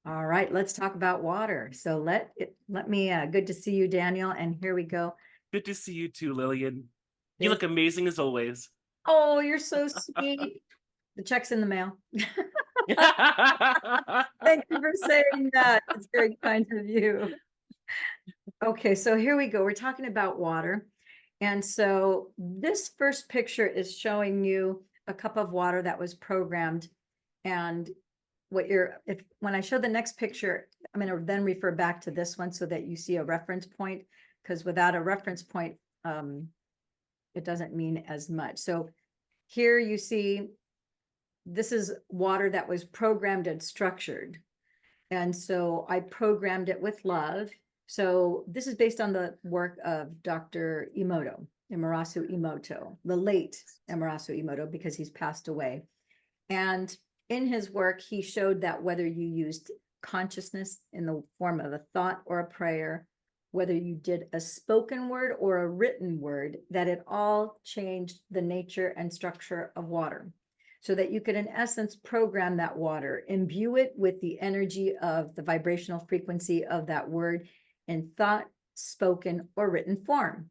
All right, let's talk about water. So let me good to see you, Daniel. And here we go. Good to see you too, Lillian. You This look amazing as always. Oh, you're so sweet. The check's in the mail. Thank you for saying that. It's very kind of you. Okay, so here we go. We're talking about water. And so this first picture is showing you a cup of water that was programmed. And when I show the next picture, I'm going to then refer back to this one so that you see a reference point, because without a reference point, it doesn't mean as much. So here you see this is water that was programmed and structured. And so I programmed it with love. So this is based on the work of Dr. Imarasu Emoto, the late Imarasu Emoto, because he's passed away. And in his work, he showed that whether you used consciousness in the form of a thought or a prayer, whether you did a spoken word or a written word, that it all changed the nature and structure of water, so that you could, in essence, program that water, imbue it with the energy of the vibrational frequency of that word in thought, spoken, or written form.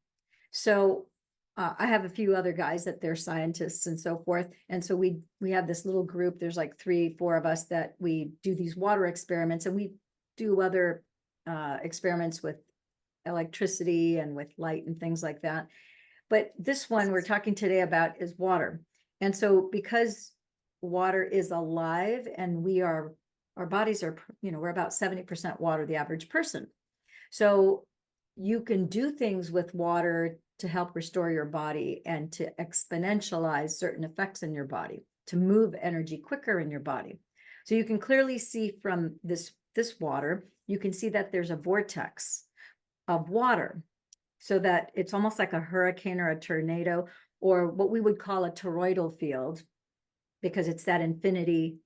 So I have a few other guys that they're scientists and so forth. And so we have this little group, there's like 3-4 of us that we do these water experiments, and we do other experiments with electricity and with light and things like that. But this one we're talking today about is water. And so because water is alive and our bodies are, we're about 70% water, the average person. So you can do things with water to help restore your body and to exponentialize certain effects in your body, to move energy quicker in your body. So you can clearly see from this water, you can see that there's a vortex of water, so that it's almost like a hurricane or a tornado, or what we would call a toroidal field, because it's that infinity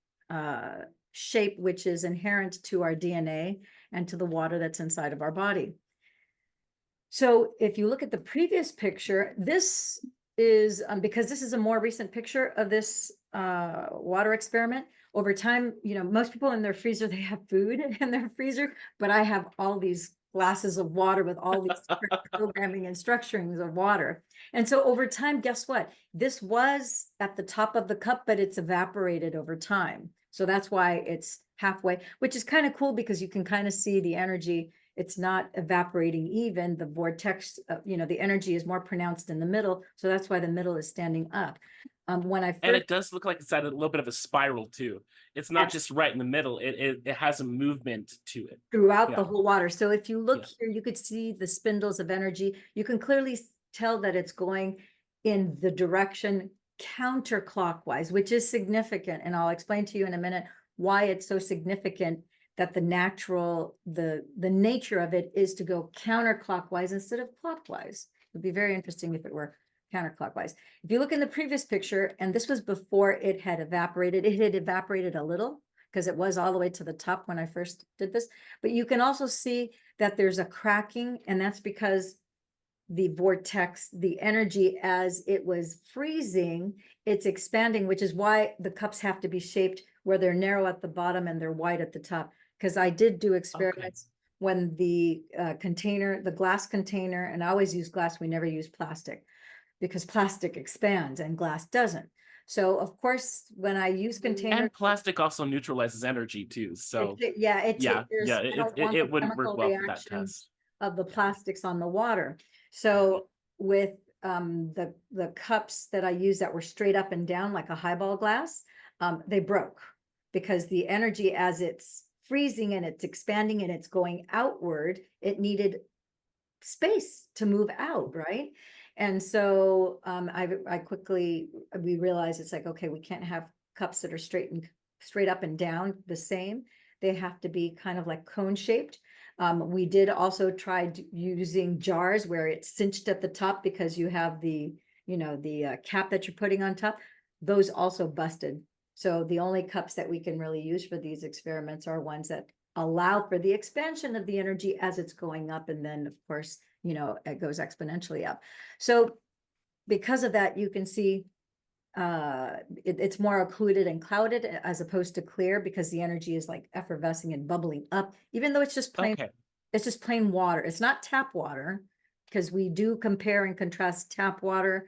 shape, which is inherent to our DNA and to the water that's inside of our body. So if you look at the previous picture, this is because this is a more recent picture of this water experiment. Over time, most people in their freezer, they have food in their freezer, but I have all these glasses of water with all these programming and structurings of water. And so over time, guess what? This was at the top of the cup, but it's evaporated over time. So that's why it's halfway, which is kind of cool, because you can kind of see the energy. It's not evaporating even. The vortex, the energy is more pronounced in the middle. So that's why the middle is standing up. When I And first, it does look like it's at a little bit of a spiral too. It's not just right in the middle. It has a movement to it. throughout the Yeah. whole water. So if you look Yeah. here, you could see the spindles of energy. You can clearly tell that it's going in the direction counterclockwise, which is significant. And I'll explain to you in a minute why it's so significant, that the nature of it is to go counterclockwise instead of clockwise. It would be very interesting if it were counterclockwise. If you look in the previous picture, and this was before it had evaporated a little, because it was all the way to the top when I first did this. But you can also see that there's a cracking, and that's because the vortex, the energy, as it was freezing, it's expanding, which is why the cups have to be shaped where they're narrow at the bottom and they're wide at the top. Because I did do experiments when the container, the glass container, and I always use glass, we never use plastic, because plastic expands and glass doesn't. So of course, when I use containers, And plastic also neutralizes energy too. So yeah, yeah, I don't want the it wouldn't work chemical well for that reaction test. of the Yeah. plastics on the water. So with the cups that I use that were straight up and down like a highball glass, they broke, because the energy, as it's freezing and it's expanding and it's going outward, it needed space to move out, right? And so we realized it's like, okay, we can't have cups that are straight up and down the same. They have to be kind of like cone shaped. We did also try using jars where it's cinched at the top, because you have the cap that you're putting on top. Those also busted. So the only cups that we can really use for these experiments are ones that allow for the expansion of the energy as it's going up, and then of course it goes exponentially up. So because of that, you can see it's more occluded and clouded as opposed to clear, because the energy is like effervescing and bubbling up, even though it's just Okay. plain water. It's not tap water, because we do compare and contrast tap water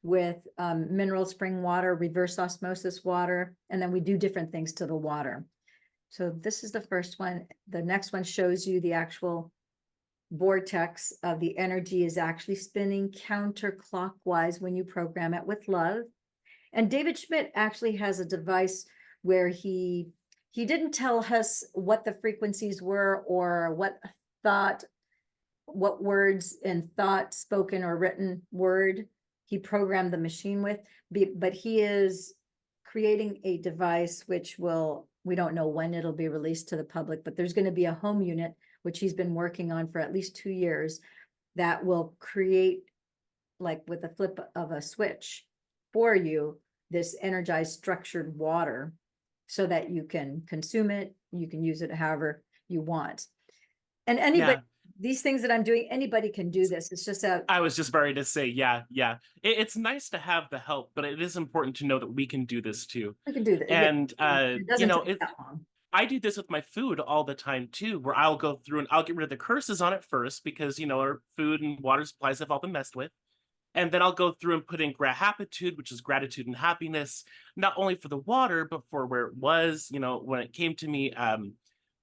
with mineral spring water, reverse osmosis water, and then we do different things to the water. So this is the first one. The next one shows you the actual vortex of the energy is actually spinning counterclockwise when you program it with love. And David Schmidt actually has a device where he didn't tell us what the frequencies were or what words and thought, spoken or written word he programmed the machine with, but he is creating a device which we don't know when it'll be released to the public, but there's going to be a home unit, which he's been working on for at least 2 years, that will create, like with a flip of a switch for you, this energized structured water, so that you can consume it, you can use it however you want. And anybody, these things that I'm doing, anybody can do this. It's just I was just ready to say, yeah. It's nice to have the help, but it is important to know that we can do this too. we can do that. And It doesn't take that long. I do this with my food all the time too, where I'll go through and I'll get rid of the curses on it first, because our food and water supplies have all been messed with. And then I'll go through and put in gratitude, which is gratitude and happiness, not only for the water, but for where it was, when it came to me,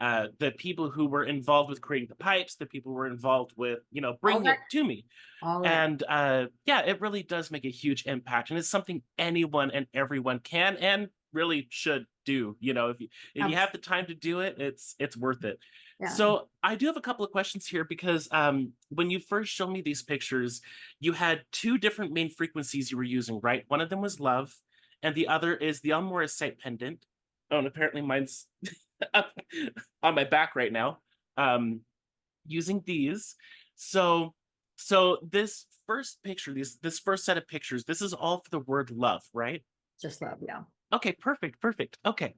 the people who were involved with creating the pipes, the people who were involved with, bringing it to me. And it really does make a huge impact. And it's something anyone and everyone can and really should do. If you have the time to do it, it's worth it. Yeah. So I do have a couple of questions here, because when you first showed me these pictures, you had 2 different main frequencies you were using, right? One of them was love, and the other is the aulmauracite pendant. Oh, and apparently mine's up on my back right now, using these. So this first picture, this first set of pictures, this is all for the word love, right? Just love, yeah. Okay, perfect. Okay.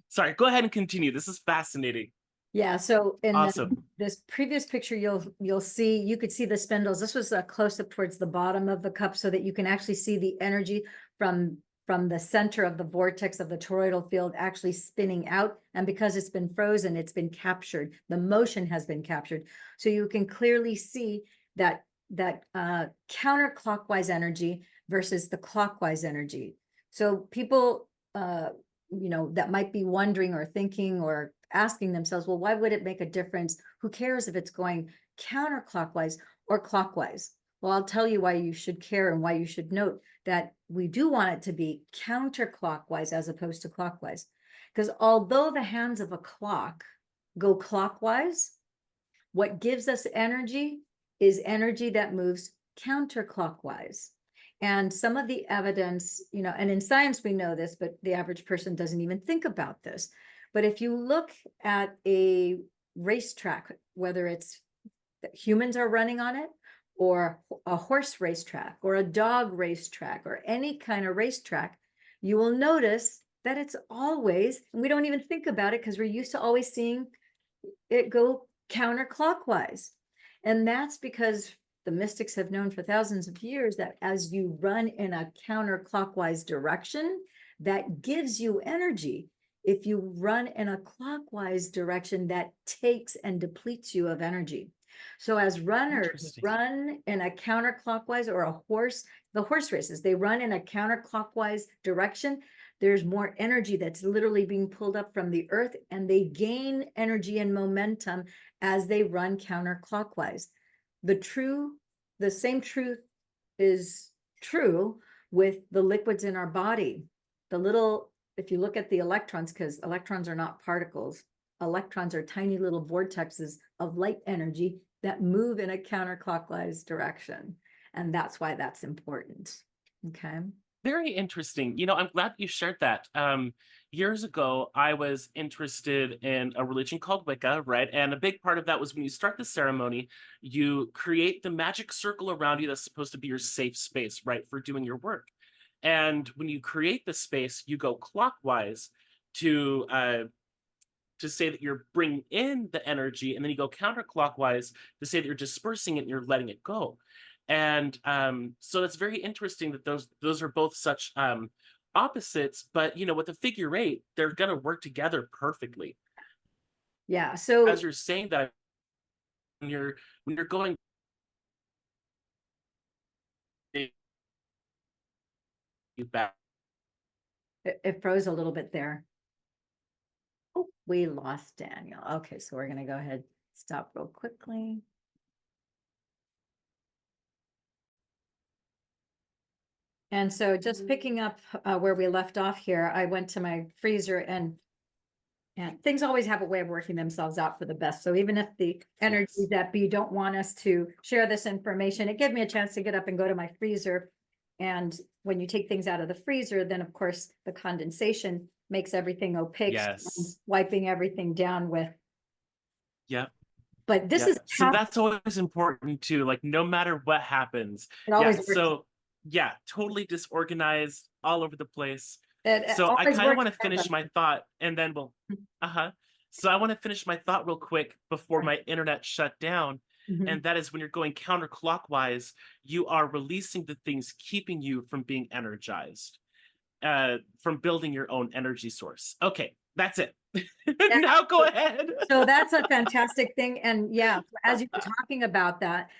Sorry, go ahead and continue. This is fascinating. Yeah, so in Awesome. this previous picture, you could see the spindles. This was a close-up towards the bottom of the cup, so that you can actually see the energy from the center of the vortex of the toroidal field actually spinning out. And because it's been frozen, it's been captured. The motion has been captured. So you can clearly see that counterclockwise energy versus the clockwise energy. So people, that might be wondering or thinking or asking themselves, well, why would it make a difference? Who cares if it's going counterclockwise or clockwise? Well, I'll tell you why you should care and why you should note that we do want it to be counterclockwise as opposed to clockwise. Because although the hands of a clock go clockwise, what gives us energy is energy that moves counterclockwise. And some of the evidence, and in science we know this, but the average person doesn't even think about this. But if you look at a racetrack, whether it's humans are running on it, or a horse racetrack, or a dog racetrack, or any kind of racetrack, you will notice that it's always, and we don't even think about it because we're used to always seeing it go counterclockwise. And that's because the mystics have known for thousands of years that as you run in a counterclockwise direction, that gives you energy. If you run in a clockwise direction, that takes and depletes you of energy. So as runners run in a counterclockwise, or the horse races, they run in a counterclockwise direction, there's more energy that's literally being pulled up from the earth, and they gain energy and momentum as they run counterclockwise. The same truth is true with the liquids in our body. If you look at the electrons, because electrons are not particles, electrons are tiny little vortexes of light energy that move in a counterclockwise direction. And that's why that's important. Okay. Very interesting. I'm glad you shared that. Years ago, I was interested in a religion called Wicca, right? And a big part of that was when you start the ceremony, you create the magic circle around you that's supposed to be your safe space, right, for doing your work. And when you create the space, you go clockwise to say that you're bringing in the energy, and then you go counterclockwise to say that you're dispersing it and you're letting it go. And so it's very interesting that those are both such opposites, but you know, with a figure eight, they're going to work together perfectly. Yeah. As So you're saying that, when you're going back. it froze a little bit there. Oh, we lost Daniel. Okay, so we're going to go ahead, stop real quickly. And so just picking up where we left off here, I went to my freezer and things always have a way of working themselves out for the best. So even if the energies Yes. that be don't want us to share this information, it gave me a chance to get up and go to my freezer. And when you take things out of the freezer, then of course the condensation makes everything opaque, so I'm Yes. wiping everything down with. Yep. But this Yeah. is So tap. that's always important too. Like no matter what happens. It Yeah. always works. So yeah, totally disorganized all over the place. It So I always kind of works want to for finish my thought and then we'll uh-huh. So I want to finish my thought real quick before my internet shut down. Mhm. And that is when you're going counterclockwise, you are releasing the things keeping you from being energized, from building your own energy source. Okay, that's it. Yeah. Now go ahead. So that's a fantastic thing. And yeah, as you were talking about that,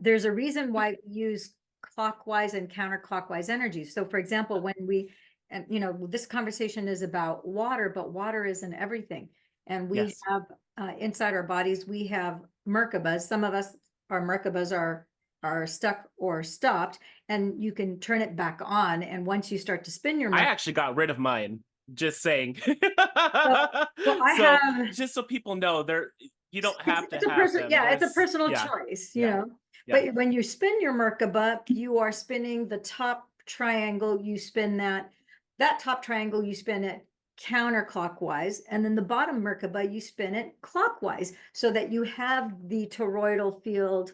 there's a reason why we use clockwise and counterclockwise energy. So for example, when we, and you know, this conversation is about water, but water isn't everything. And we Yes. have inside our bodies, we have Merkabas. Some of us, our Merkabas are stuck or stopped, and you can turn it back on. And once you start to spin your I Merkaba, actually got rid of mine. Just saying. well, I So have. just so people know, there you don't have to It's a have person, them. yeah, it's a There's personal yeah, choice, you yeah, know. yeah. But when you spin your Merkaba, you are spinning the top triangle, you spin that top triangle, you spin it counterclockwise, and then the bottom Merkaba, you spin it clockwise, so that you have the toroidal field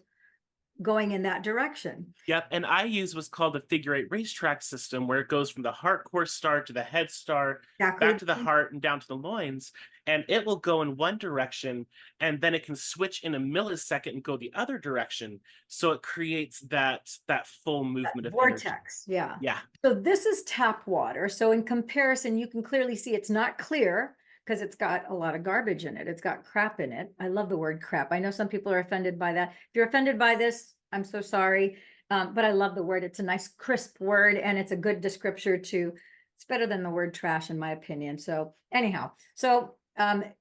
going in that direction. Yep, and I use what's called the figure eight racetrack system, where it goes from the heart core star to the head star, Exactly. back to the heart and down to the loins, and it will go in one direction, and then it can switch in a millisecond and go the other direction. So it creates that full movement of energy. Vortex, yeah. Yeah. So this is tap water. So in comparison, you can clearly see it's not clear because it's got a lot of garbage in it. It's got crap in it. I love the word crap. I know some people are offended by that. If you're offended by this, I'm so sorry. But I love the word. It's a nice, crisp word, and it's a good descriptor to, it's better than the word trash, in my opinion. So anyhow, so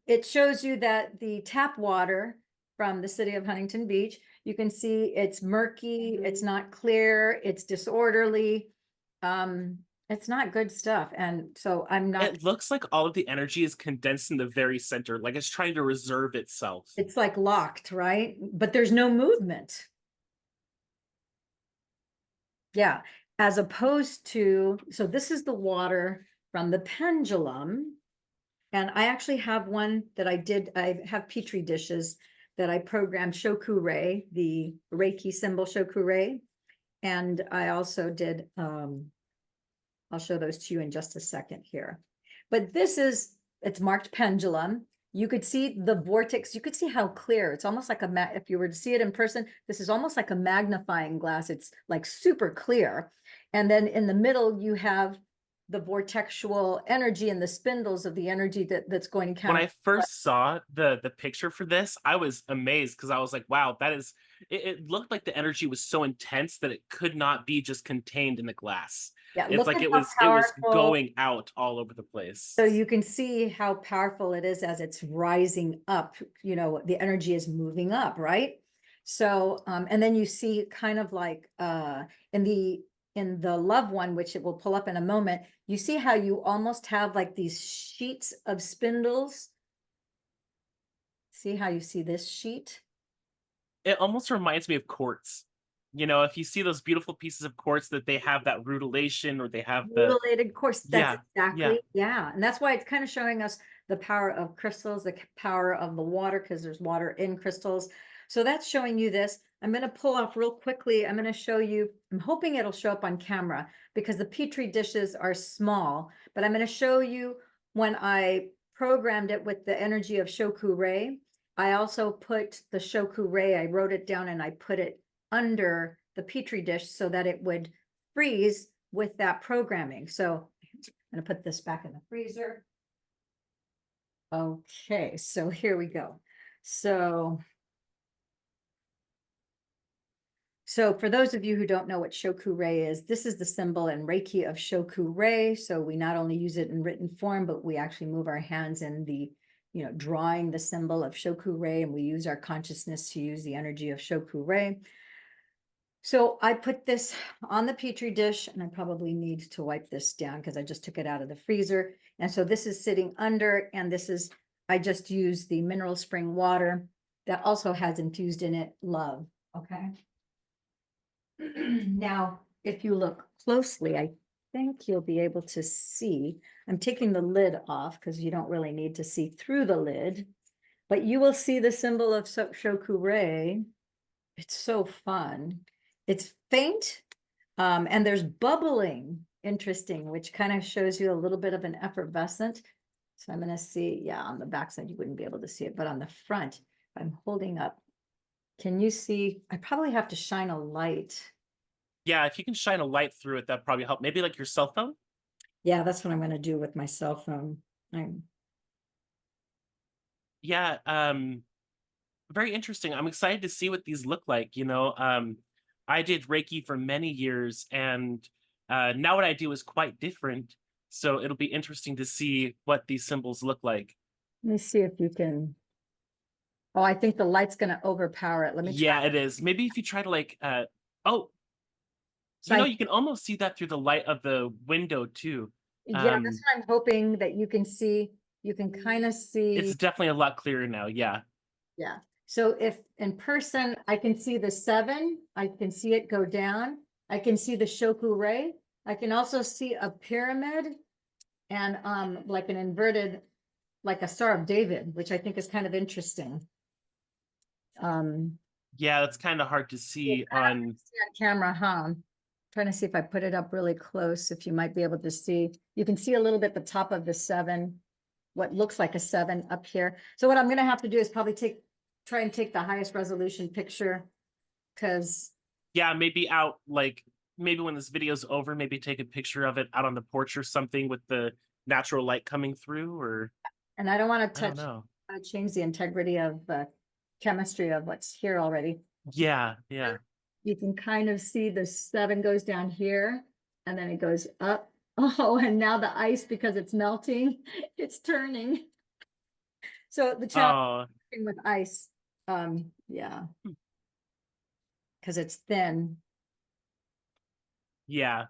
it shows you that the tap water from the city of Huntington Beach, you can see it's murky, it's not clear, it's disorderly. It's not good stuff. And so I'm not, It looks like all of the energy is condensed in the very center, like it's trying to reserve itself. it's like locked, right? But there's no movement. Yeah. As opposed to, so this is the water from the pendulum. And I actually have one that I have Petri dishes that I programmed Shoku-rei, the Reiki symbol Shoku-rei. And I also did, I'll show those to you in just a second here. But this is, it's marked pendulum. You could see the vortex. You could see how clear. It's almost like if you were to see it in person, this is almost like a magnifying glass. It's like super clear. And then in the middle, you have the vortexual energy and the spindles of the energy that's going to When count. I first saw the picture for this, I was amazed because I was like, wow, that is it looked like the energy was so intense that it could not be just contained in the glass. Yeah, It's look like at how it was powerful. going out all over the place. So you can see how powerful it is as it's rising up, you know, the energy is moving up, right? So, and then you see kind of like in the love one, which it will pull up in a moment, you see how you almost have like these sheets of spindles. See how you see this sheet? It almost reminds me of quartz. You know, if you see those beautiful pieces of quartz that they have that rutilation or they have the Mutilated course, that's yeah, yeah. exactly, yeah. And that's why it's kind of showing us the power of crystals, the power of the water, because there's water in crystals. So that's showing you this. I'm going to pull off real quickly. I'm going to show you, I'm hoping it'll show up on camera because the Petri dishes are small, but I'm going to show you when I programmed it with the energy of Shoku-rei. I also put the Shoku-rei, I wrote it down and I put it under the Petri dish so that it would freeze with that programming. So I'm going to put this back in the freezer. Okay, so here we go. So for those of you who don't know what Shoku-rei is, this is the symbol in Reiki of Shoku-rei. So we not only use it in written form, but we actually move our hands in the, drawing the symbol of Shoku-rei, and we use our consciousness to use the energy of Shoku-rei. So I put this on the Petri dish, and I probably need to wipe this down because I just took it out of the freezer. And so this is sitting under, and I just used the mineral spring water that also has infused in it love. Okay. Now, if you look closely, I think you'll be able to see, I'm taking the lid off because you don't really need to see through the lid, but you will see the symbol of Shoku-rei. It's so fun. It's faint, and there's bubbling, interesting, which kind of shows you a little bit of an effervescent. So I'm going to see, yeah, on the backside, you wouldn't be able to see it, but on the front, I'm holding up. Can you see? I probably have to shine a light. Yeah, if you can shine a light through it, that probably help. Maybe like your cell phone. Yeah, that's what I'm going to do with my cell phone. Yeah, very interesting. I'm excited to see what these look like. I did Reiki for many years, and now what I do is quite different. So it'll be interesting to see what these symbols look like. Let me see if you can. Oh, I think the light's going to overpower it. Let me try. Yeah, it is. Maybe if you try to oh, So you can almost see that through the light of the window too. yeah, that's what I'm hoping that you can see. You can kind of see. It's definitely a lot clearer now. Yeah. Yeah. So if in person, I can see the 7, I can see it go down. I can see the Shoku-rei. I can also see a pyramid and like an inverted, like a Star of David, which I think is kind of interesting. Yeah, that's kind of hard to see on camera, huh? Trying to see if I put it up really close, if you might be able to see. You can see a little bit the top of the 7, what looks like a 7 up here. So what I'm going to have to do is probably try and take the highest resolution picture, because yeah, maybe out maybe when this video's over, maybe take a picture of it out on the porch or something with the natural light coming through, or and I don't want to I don't touch know. change the integrity of the chemistry of what's here already. Yeah. You can kind of see the 7 goes down here and then it goes up. Oh, and now the ice, because it's melting, it's turning. So the challenge with ice, yeah, because it's thin. Yeah.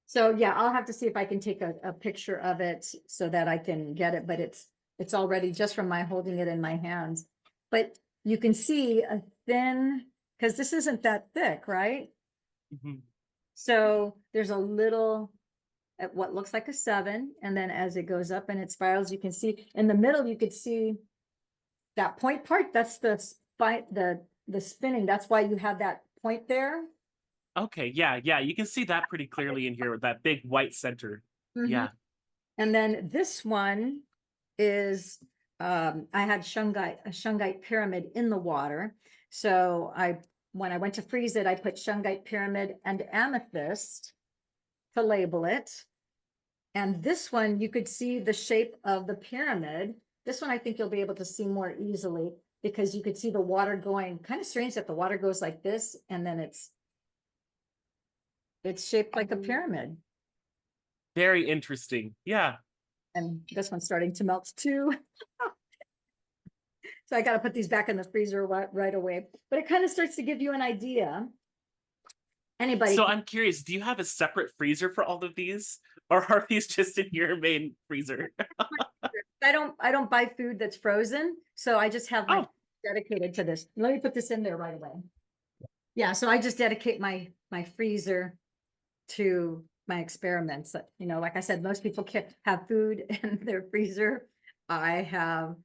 So yeah, I'll have to see if I can take a picture of it so that I can get it, but it's already just from my holding it in my hands. But you can see a thin, because this isn't that thick, right? Mhm. So there's a little at what looks like a 7, and then as it goes up and it spirals, you can see in the middle, you could see that point part. That's the spinning. That's why you have that point there. Okay, yeah, you can see that pretty clearly in here with that big white center. Yeah. And then this one is I had a shungite pyramid in the water. So when I went to freeze it, I put shungite pyramid and amethyst to label it. And this one, you could see the shape of the pyramid. This one, I think you'll be able to see more easily, because you could see the water going. Kind of strange that the water goes like this, and then it's shaped like a pyramid. Very interesting. Yeah. And this one's starting to melt too. So I got to put these back in the freezer right away. But it kind of starts to give you an idea. So I'm curious, do you have a separate freezer for all of these? Or are these just in your main freezer? I don't buy food that's frozen. So I just have my dedicated to this. Let me put this in there right away. Yeah, so I just dedicate my freezer to my experiments. Like I said, most people can't have food in their freezer. I have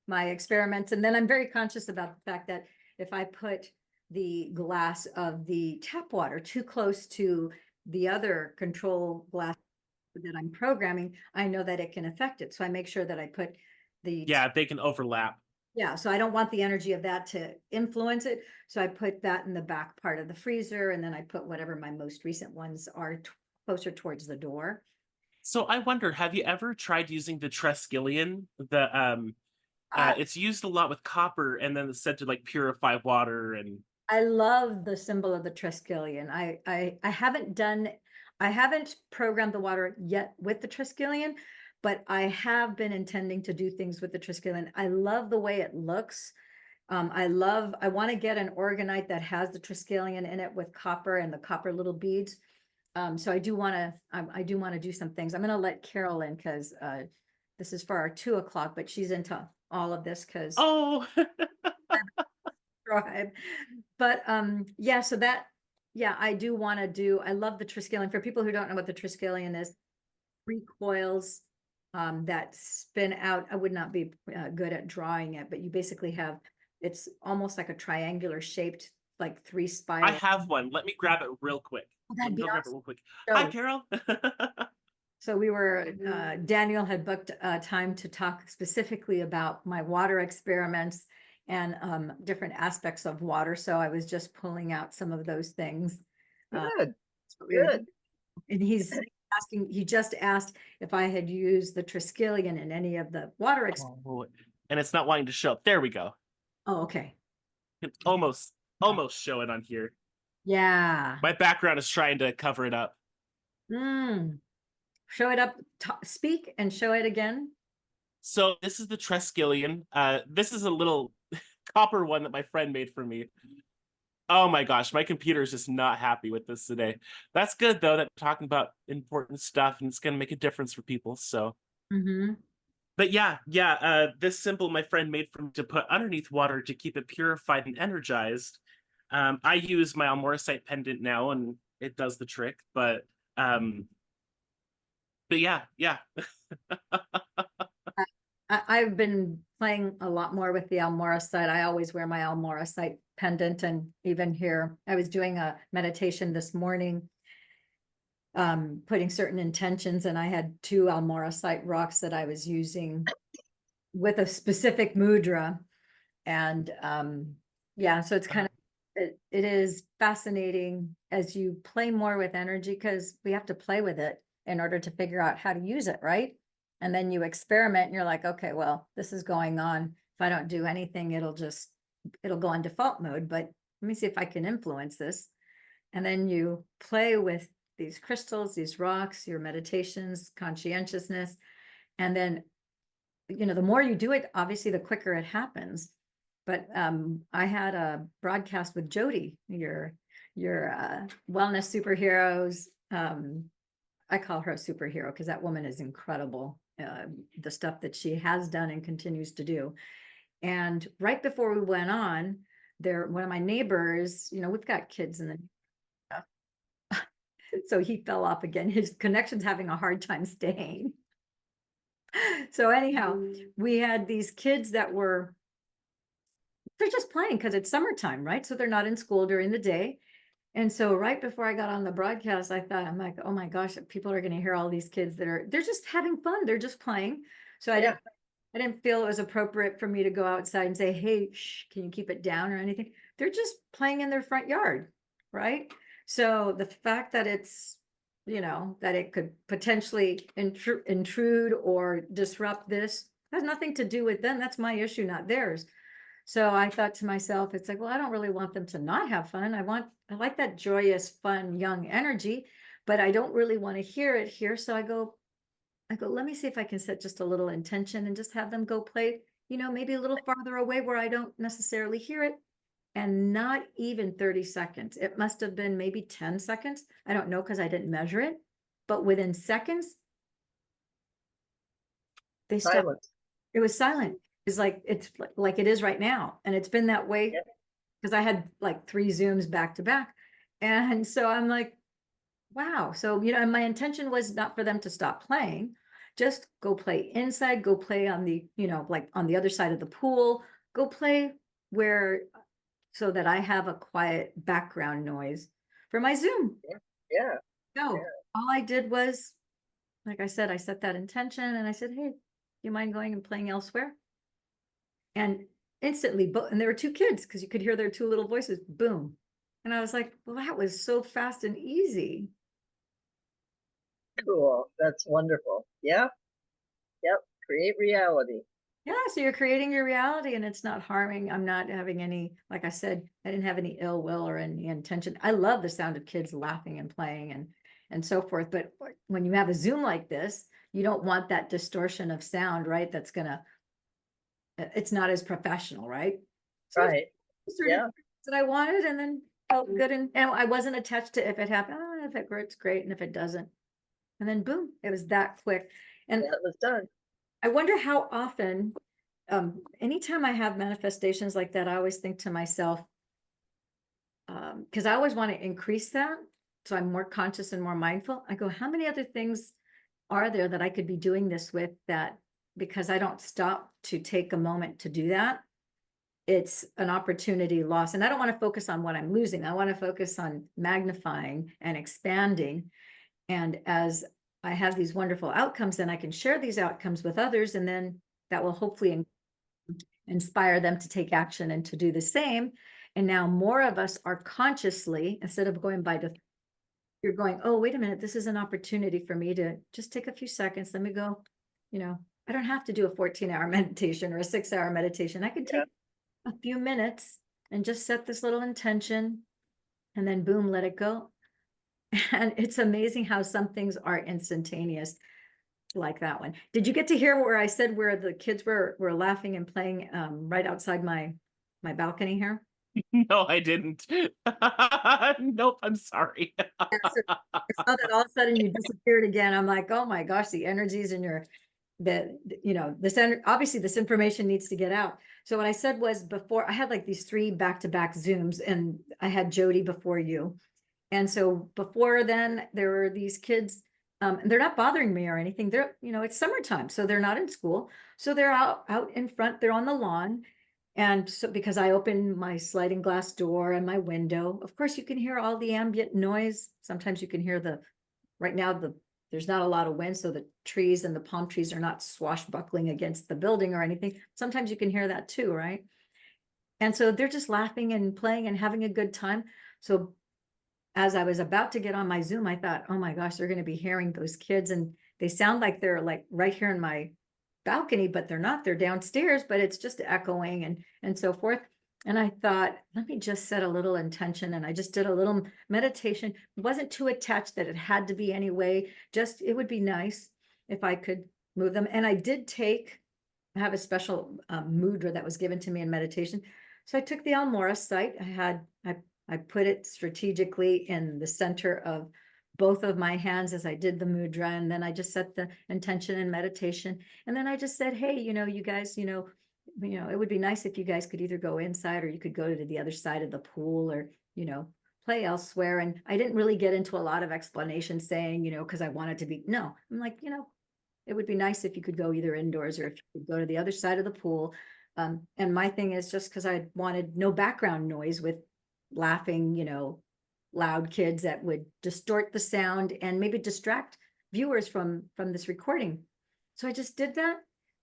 my experiments, and then I'm very conscious about the fact that if I put the glass of the tap water too close to the other control glass that I'm programming, I know that it can affect it. So I make sure that I put the Yeah, they can overlap. Yeah, so I don't want the energy of that to influence it. So I put that in the back part of the freezer, and then I put whatever my most recent ones are closer towards the door. So I wonder, have you ever tried using the Triskelion? Uh, It's used a lot with copper, and then it's said to like purify water and I love the symbol of the Triskelion. I haven't programmed the water yet with the Triskelion, but I have been intending to do things with the Triskelion. I love the way it looks. I want to get an organite that has the Triskelion in it with copper and the copper little beads. So I do want to do some things. I'm going to let Carol in because this is for our 2 o'clock, but she's into all of this because oh, tribe. But yeah, so that yeah, I do want to do. I love the Triskelion. For people who don't know what the Triskelion is, three coils that spin out. I would not be good at drawing it, but you basically have it's almost like a triangular shaped, like three I spiral. have one. Let me grab it real quick. Oh, Let that'd me be go grab it awesome. real quick. Hi, So, Carol. so we were Daniel had booked time to talk specifically about my water experiments and different aspects of water. So I was just pulling out some of those things. Good, That's what we were good. And he just asked if I had used the Triskelion in any of the water. Oh, and it's not wanting to show up. There we go. Oh, okay. It's almost showing on here. Yeah. My background is trying to cover it up. Mm. Show it up, speak and show it again. So this is the Triskelion. This is a little copper one that my friend made for me. Oh my gosh, my computer is just not happy with this today. That's good though, that we're talking about important stuff and it's gonna make a difference for people. So Mm-hmm. but this symbol my friend made for me to put underneath water to keep it purified and energized. I use my aulmauracite pendant now and it does the trick, um but yeah. I've been playing a lot more with the aulmauracite. I always wear my aulmauracite pendant, and even here, I was doing a meditation this morning, putting certain intentions, and I had two aulmauracite rocks that I was using with a specific mudra. And yeah, so it's kind of it is fascinating as you play more with energy because we have to play with it in order to figure out how to use it, right? And then you experiment and you're like, okay, well, this is going on. If I don't do anything, it'll go on default mode, but let me see if I can influence this. And then you play with these crystals, these rocks, your meditations, conscientiousness, and then the more you do it, obviously the quicker it happens. But I had a broadcast with Jody, your wellness superheroes. I call her a superhero because that woman is incredible. The stuff that she has done and continues to do. And right before we went on, one of my neighbors, we've got kids in the so he fell off again. His connection's having a hard time staying. So anyhow, we had these kids that they're just playing because it's summertime, right? So they're not in school during the day. And so right before I got on the broadcast, I'm like, oh my gosh, people are going to hear all these kids they're just having fun. They're just playing. So I didn't feel it was appropriate for me to go outside and say, hey, shh, can you keep it down or anything? They're just playing in their front yard, right? So the fact that that it could potentially intrude or disrupt this has nothing to do with them. That's my issue, not theirs. So I thought to myself, it's like, well, I don't really want them to not have fun. I like that joyous, fun, young energy, but I don't really want to hear it here. So I go, let me see if I can set just a little intention and just have them go play, maybe a little farther away where I don't necessarily hear it. And not even 30 seconds. It must have been maybe 10 seconds. I don't know because I didn't measure it. But within seconds, they stopped. Silence. It was silent. It's like it is right now. And it's been that way Yep. because I had like 3 Zooms back to back. And so I'm like, wow. So, and my intention was not for them to stop playing, just go play inside, go play on the, like on the other side of the pool, go play where, so that I have a quiet background noise for my Zoom. Yeah. No, Yeah. all I did was, like I said, I set that intention and I said, hey, do you mind going and playing elsewhere? And instantly, and there were two kids because you could hear their two little voices, boom. And I was like, well, that was so fast and easy. Cool. That's wonderful. Yeah. Yep. Create reality. Yeah, so you're creating your reality and it's not harming. I'm not having any, like I said, I didn't have any ill will or any intention. I love the sound of kids laughing and playing and so forth. But when you have a Zoom like this, you don't want that distortion of sound, right? That's gonna, it's not as professional, right? So Right. Yeah. that I wanted and then felt good. And I wasn't attached to if it happened, oh, if it works, great. And if it doesn't, and then boom, it was that quick. And That was done. I wonder how often, anytime I have manifestations like that, I always think to myself, because I always want to increase that. So I'm more conscious and more mindful. I go, how many other things are there that I could be doing this with that because I don't stop to take a moment to do that? It's an opportunity lost. And I don't want to focus on what I'm losing. I want to focus on magnifying and expanding. And as I have these wonderful outcomes, then I can share these outcomes with others. And then that will hopefully inspire them to take action and to do the same. And now more of us are consciously, instead of going by the, you're going, oh, wait a minute, this is an opportunity for me to just take a few seconds. Let me go, I don't have to do a 14-hour meditation or a 6-hour meditation. I can take a few minutes and just set this little intention and then boom, let it go. And it's amazing how some things are instantaneous like that one. Did you get to hear where I said where the kids were laughing and playing right outside my balcony here? No, I didn't. Nope, I'm sorry. I saw that all of a sudden you disappeared again. I'm like, oh my gosh, the energies in your this obviously this information needs to get out. So what I said was before I had like these 3 back-to-back Zooms and I had Jody before you. And so before then there were these kids, they're not bothering me or anything. They're, it's summertime, so they're not in school. So they're out in front, they're on the lawn. And so because I open my sliding glass door and my window, of course you can hear all the ambient noise. Sometimes you can hear right now there's not a lot of wind, so the trees and the palm trees are not swashbuckling against the building or anything. Sometimes you can hear that too, right? And so they're just laughing and playing and having a good time. So as I was about to get on my Zoom, I thought, oh my gosh, they're going to be hearing those kids. And they sound like they're like right here in my balcony, but they're not. They're downstairs, but it's just echoing and so forth. And I thought, let me just set a little intention. And I just did a little meditation. It wasn't too attached that it had to be anyway. Just, it would be nice if I could move them. And I have a special mudra that was given to me in meditation. So I took the aulmauracite. I put it strategically in the center of both of my hands as I did the mudra. And then I just set the intention and meditation. And then I just said, hey, you guys, it would be nice if you guys could either go inside or you could go to the other side of the pool or, play elsewhere. And I didn't really get into a lot of explanation saying, because I wanted to be, no, I'm like, it would be nice if you could go either indoors or if you could go to the other side of the pool. And my thing is just because I wanted no background noise with laughing, loud kids that would distort the sound and maybe distract viewers from this recording. So I just did that.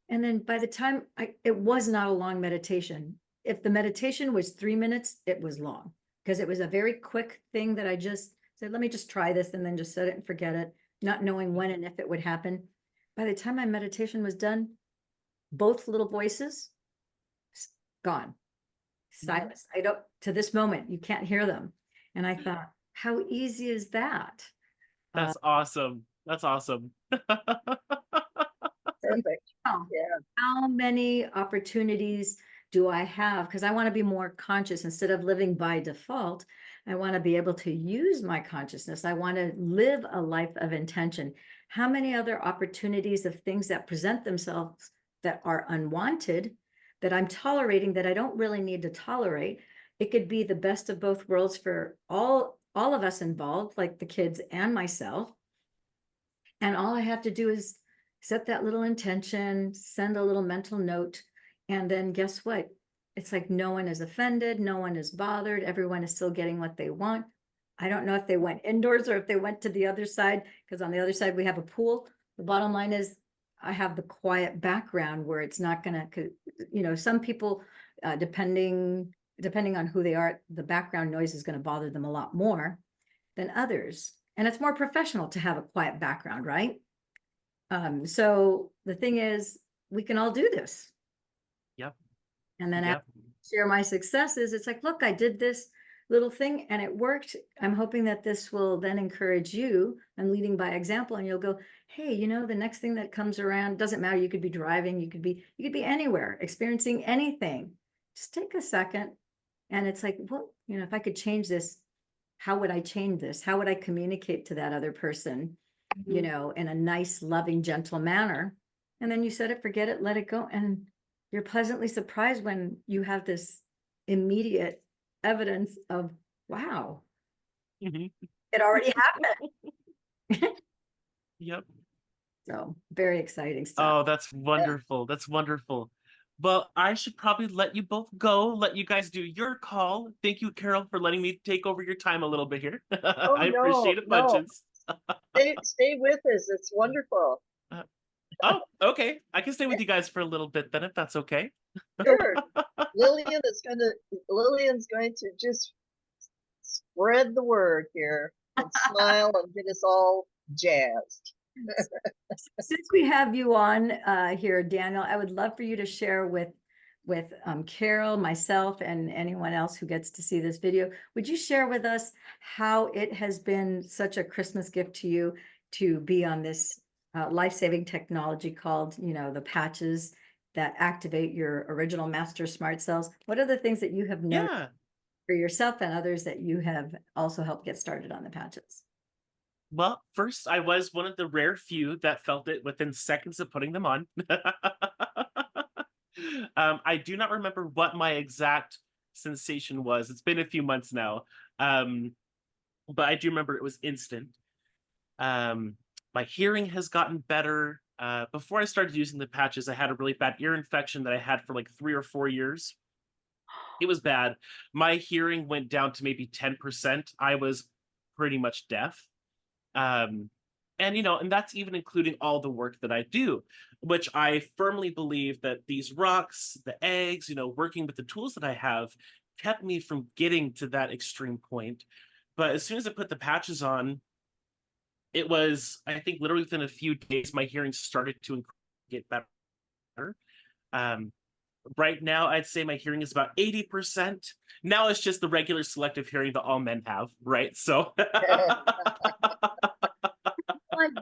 And then by the time it was not a long meditation. If the meditation was 3 minutes, it was long because it was a very quick thing that I just said, let me just try this and then just set it and forget it, not knowing when and if it would happen. By the time my meditation was done, both little voices gone. Silence. To this moment, you can't hear them. And I thought, how easy is that? That's awesome. That's awesome. Perfect. Yeah. How many opportunities do I have? Because I want to be more conscious instead of living by default. I want to be able to use my consciousness. I want to live a life of intention. How many other opportunities of things that present themselves that are unwanted, that I'm tolerating, that I don't really need to tolerate? It could be the best of both worlds for all of us involved, like the kids and myself. And all I have to do is set that little intention, send a little mental note, and then guess what? It's like no one is offended, no one is bothered, everyone is still getting what they want. I don't know if they went indoors or if they went to the other side, because on the other side we have a pool. The bottom line is I have the quiet background where it's not gonna, some people, depending on who they are, the background noise is going to bother them a lot more than others. And it's more professional to have a quiet background, right? So the thing is, we can all do this. Yep. And then Yep. share my successes. It's like, look, I did this little thing and it worked. I'm hoping that this will then encourage you. I'm leading by example, and you'll go, hey, you know, the next thing that comes around, doesn't matter. You could be driving, you could be anywhere, experiencing anything. Just take a second. And it's like, well, you know, if I could change this, how would I change this? How would I communicate to that other person, you know, in a nice, loving, gentle manner? And then you set it, forget it, let it go. And you're pleasantly surprised when you have this immediate evidence of, wow, Mhm. it already happened. Yep. So very exciting stuff. Oh, that's wonderful. That's wonderful. Well, I should probably let you both go, let you guys do your call. Thank you, Carol, for letting me take over your time a little bit here. Oh, I no, appreciate it no. bunches. Stay with us. It's wonderful. Oh, okay. I can stay with you guys for a little bit then, if that's okay. Sure. Lillian's going to just spread the word here and smile and get us all jazzed. Since we have you on here, Daniel, I would love for you to share with Carol, myself, and anyone else who gets to see this video. Would you share with us how it has been such a Christmas gift to you to be on this life-saving technology called, you know, the patches that activate your original master smart cells? What are the things that you have noticed Yeah. for yourself and others that you have also helped get started on the patches? Well, first, I was one of the rare few that felt it within seconds of putting them on. I do not remember what my exact sensation was. It's been a few months now. But I do remember it was instant. My hearing has gotten better. Before I started using the patches, I had a really bad ear infection that I had for like 3 or 4 years. It was bad. My hearing went down to maybe 10%. I was pretty much deaf. And you know, and that's even including all the work that I do, which I firmly believe that these rocks, the eggs, you know, working with the tools that I have kept me from getting to that extreme point. But as soon as I put the patches on, it was, I think, literally within a few days, my hearing started to get better. Um, right now, I'd say my hearing is about 80%. Now it's just the regular selective hearing that all men have, right? So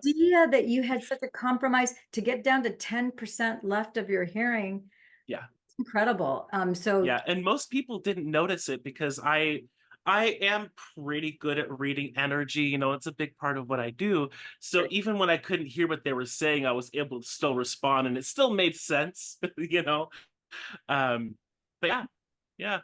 Idea that you had such a compromise to get down to 10% left of your hearing. yeah. It's incredible. So Yeah, and most people didn't notice it because I am pretty good at reading energy, you know, it's a big part of what I do. So even when I couldn't hear what they were saying, I was able to still respond and it still made sense, you know. Um but yeah. Yeah.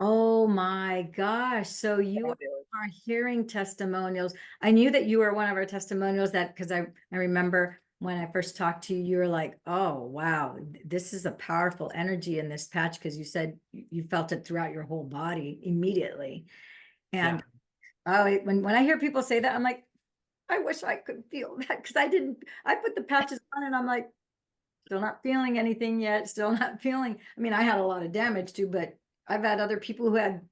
oh my gosh. So you are hearing testimonials. I knew that you were one of our testimonials, that because I remember when I first talked to you, you were like, oh, wow, this is a powerful energy in this patch, because you said you felt it throughout your whole body immediately. And when I hear people say that, I'm like, I wish I could feel that, because I put the patches on and I'm like, still not feeling anything yet, still not feeling. I mean, I had a lot of damage too, but I've had other people who had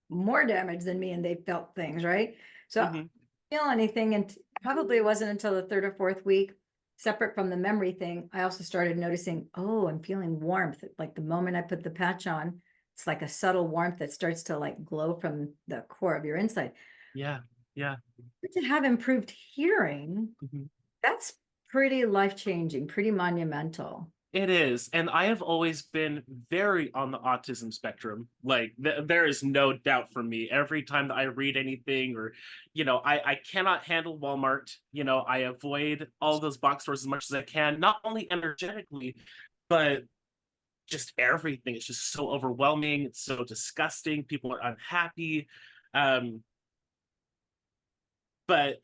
more damage than me and they felt things, right? So I Mhm. didn't feel anything, and probably it wasn't until the 3rd or 4th week, separate from the memory thing, I also started noticing, oh, I'm feeling warmth. Like the moment I put the patch on, it's like a subtle warmth that starts to like glow from the core of your inside. Yeah. Yeah. To have improved hearing, Mhm. that's pretty life-changing, pretty monumental. It is. And I have always been very on the autism spectrum. Like there is no doubt for me. Every time that I read anything or, you know, I cannot handle Walmart. You know, I avoid all those box stores as much as I can, not only energetically, but just everything. It's just so overwhelming. It's so disgusting. People are unhappy. Um, but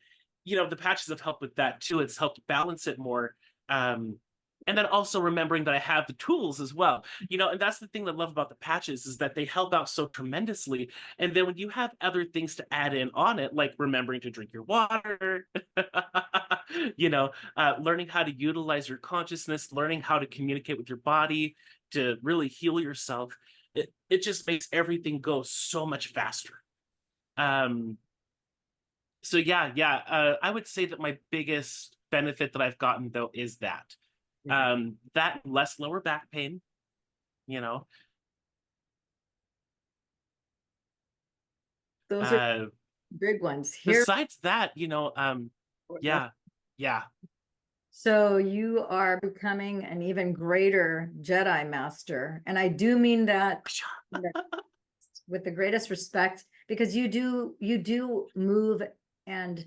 you know, the patches have helped with that too. It's helped balance it more. Um, and then also remembering that I have the tools as well. You know, and that's the thing that I love about the patches is that they help out so tremendously. And then when you have other things to add in on it, like remembering to drink your water, you know, learning how to utilize your consciousness, learning how to communicate with your body to really heal yourself. it just makes everything go so much faster. Um, so I would say that my biggest benefit that I've gotten though is that that less lower back pain, you know. Those are big ones here. Besides that, yeah, yeah. So you are becoming an even greater Jedi master. And I do mean that with the greatest respect, because you do move and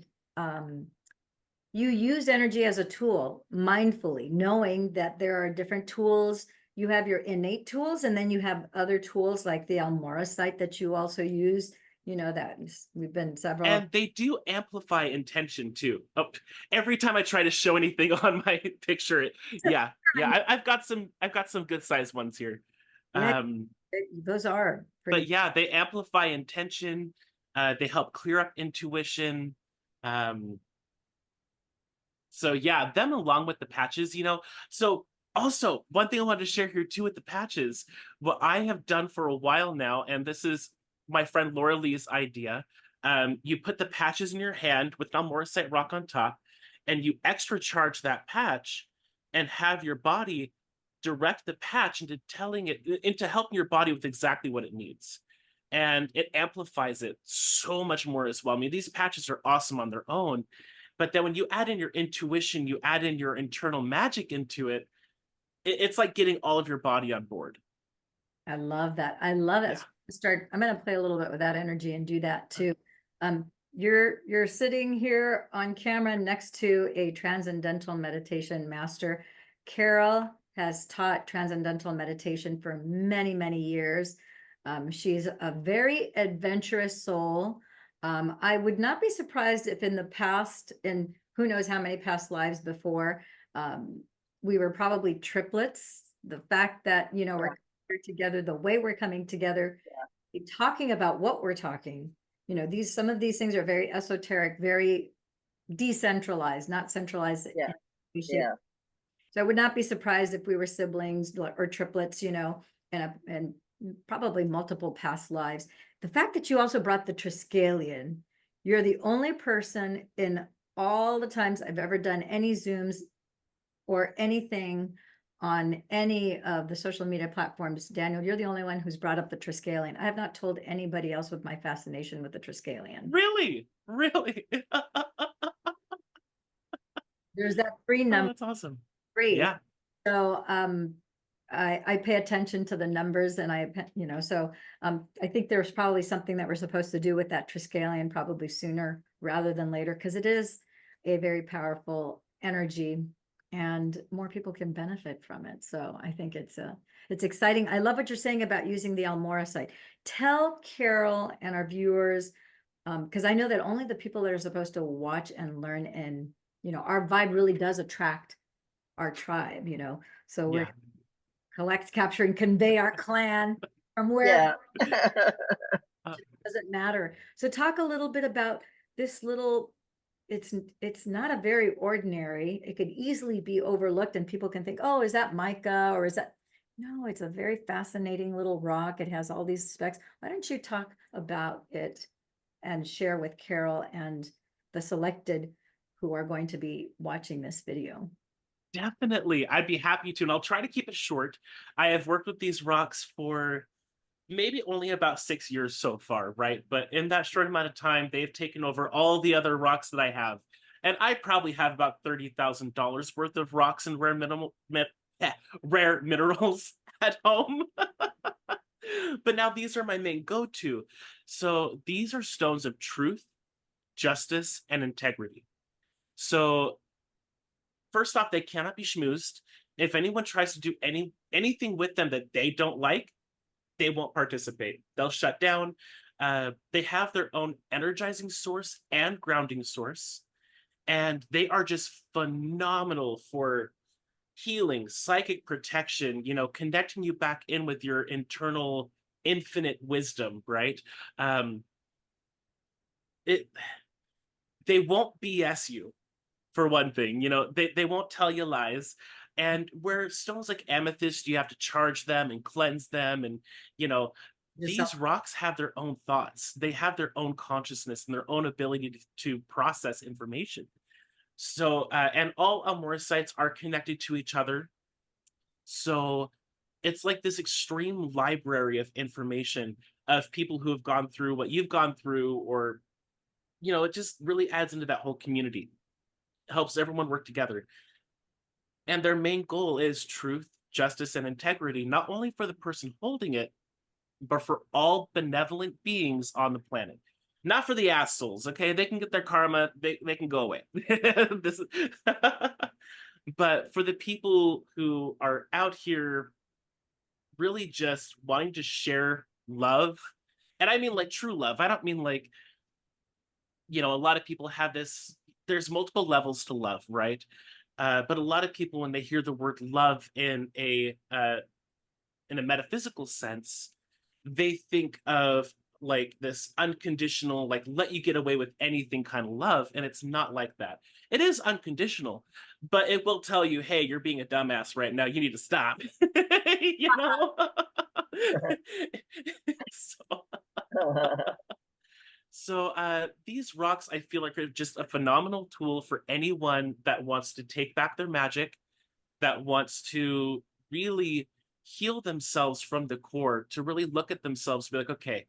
you use energy as a tool mindfully, knowing that there are different tools. You have your innate tools, and then you have other tools like the aulmauracite that you also use. You know that we've been several. And they do amplify intention too. Oh, every time I try to show anything on my picture, I've got some good sized ones here. Those are pretty. But yeah, they amplify intention. They help clear up intuition. So yeah, them along with the patches, So also, one thing I wanted to share here too with the patches, what I have done for a while now, and this is my friend Laura Lee's idea. You put the patches in your hand with an aulmauracite rock on top, and you extra charge that patch and have your body direct the patch into helping your body with exactly what it needs. And it amplifies it so much more as well. I mean, these patches are awesome on their own, but then when you add in your intuition, you add in your internal magic into it, it's like getting all of your body on board. I love that. I love it. Yeah. I'm going to play a little bit with that energy and do that too. You're sitting here on camera next to a transcendental meditation master. Carol has taught transcendental meditation for many, many years. She's a very adventurous soul. I would not be surprised if in the past, and who knows how many past lives before, we were probably triplets. The fact that, we're together, the way we're coming together, talking about what we're talking, some of these things are very esoteric, very decentralized, not centralized. Yeah. So I would not be surprised if we were siblings or triplets, and probably multiple past lives. The fact that you also brought the Triskelion, you're the only person in all the times I've ever done any Zooms or anything on any of the social media platforms. Daniel, you're the only one who's brought up the Triskelion. I have not told anybody else with my fascination with the Triskelion. Really? There's that free number. That's awesome. Free. Yeah. So I pay attention to the numbers, and I think there's probably something that we're supposed to do with that Triskelion probably sooner rather than later, because it is a very powerful energy and more people can benefit from it. So I think it's exciting. I love what you're saying about using the aulmauracite. Tell Carol and our viewers, because I know that only the people that are supposed to watch and learn, and our vibe really does attract our tribe, so we're collect, capture, and convey our clan from where doesn't matter. So talk a little bit about this little, it's not a very ordinary, it could easily be overlooked and people can think, oh, is that mica, or is that, no, it's a very fascinating little rock. It has all these specs. Why don't you talk about it and share with Carol and the selected who are going to be watching this video? Definitely. I'd be happy to, and I'll try to keep it short. I have worked with these rocks for maybe only about 6 years so far, right? But in that short amount of time, they've taken over all the other rocks that I have. And I probably have about $30,000 worth of rocks and rare minerals at home. But now these are my main go-to. So these are stones of truth, justice, and integrity. So first off, they cannot be schmoozed. If anyone tries to do anything with them that they don't like, they won't participate. They'll shut down. They have their own energizing source and grounding source. And they are just phenomenal for healing, psychic protection, connecting you back in with your internal infinite wisdom, right? They won't BS you. For one thing, they won't tell you lies. And where stones like amethyst, you have to charge them and cleanse them. And, you know, Yourself. these rocks have their own thoughts. They have their own consciousness and their own ability to process information. So, and all aulmauricites are connected to each other. So it's like this extreme library of information of people who have gone through what you've gone through, or, you know, it just really adds into that whole community. It helps everyone work together. And their main goal is truth, justice, and integrity, not only for the person holding it, but for all benevolent beings on the planet. Not for the assholes, okay? They can get their karma, they can go away. This, but for the people who are out here really just wanting to share love, and I mean like true love. I don't mean like, you know, a lot of people have this, there's multiple levels to love, right? But a lot of people, when they hear the word love in a metaphysical sense, they think of like this unconditional, like let you get away with anything kind of love. And it's not like that. It is unconditional, but it will tell you, hey, you're being a dumbass right now. You need to stop. You know? so, so these rocks, I feel like, are just a phenomenal tool for anyone that wants to take back their magic, that wants to really heal themselves from the core, to really look at themselves and be like, okay,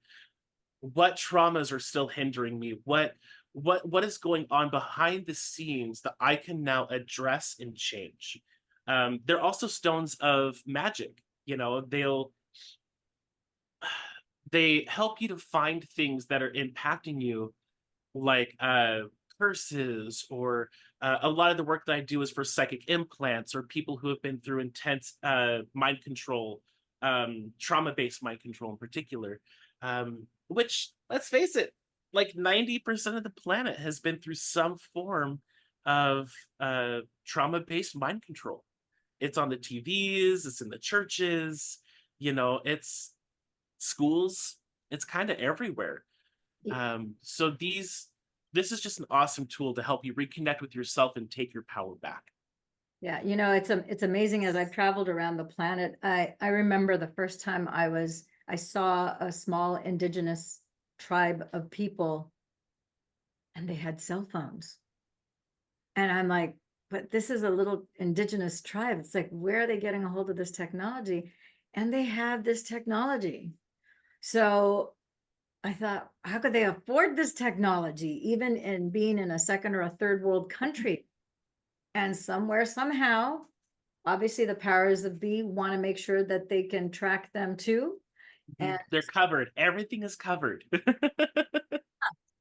what traumas are still hindering me? What is going on behind the scenes that I can now address and change? They're also stones of magic. You know, they help you to find things that are impacting you, like curses, or a lot of the work that I do is for psychic implants, or people who have been through intense mind control, trauma-based mind control in particular, which, let's face it, like 90% of the planet has been through some form of trauma-based mind control. It's on the TVs, it's in the churches, you know, it's schools, it's kind of everywhere. So this is just an awesome tool to help you reconnect with yourself and take your power back. Yeah, you know, it's amazing. As I've traveled around the planet, I remember the first time I saw a small indigenous tribe of people, and they had cell phones. And I'm like, but this is a little indigenous tribe. It's like, where are they getting a hold of this technology? And they have this technology. So I thought, how could they afford this technology, even in being in a second or a third world country? And somewhere, somehow, obviously the powers that be want to make sure that they can track them too. And They're covered. Everything is covered.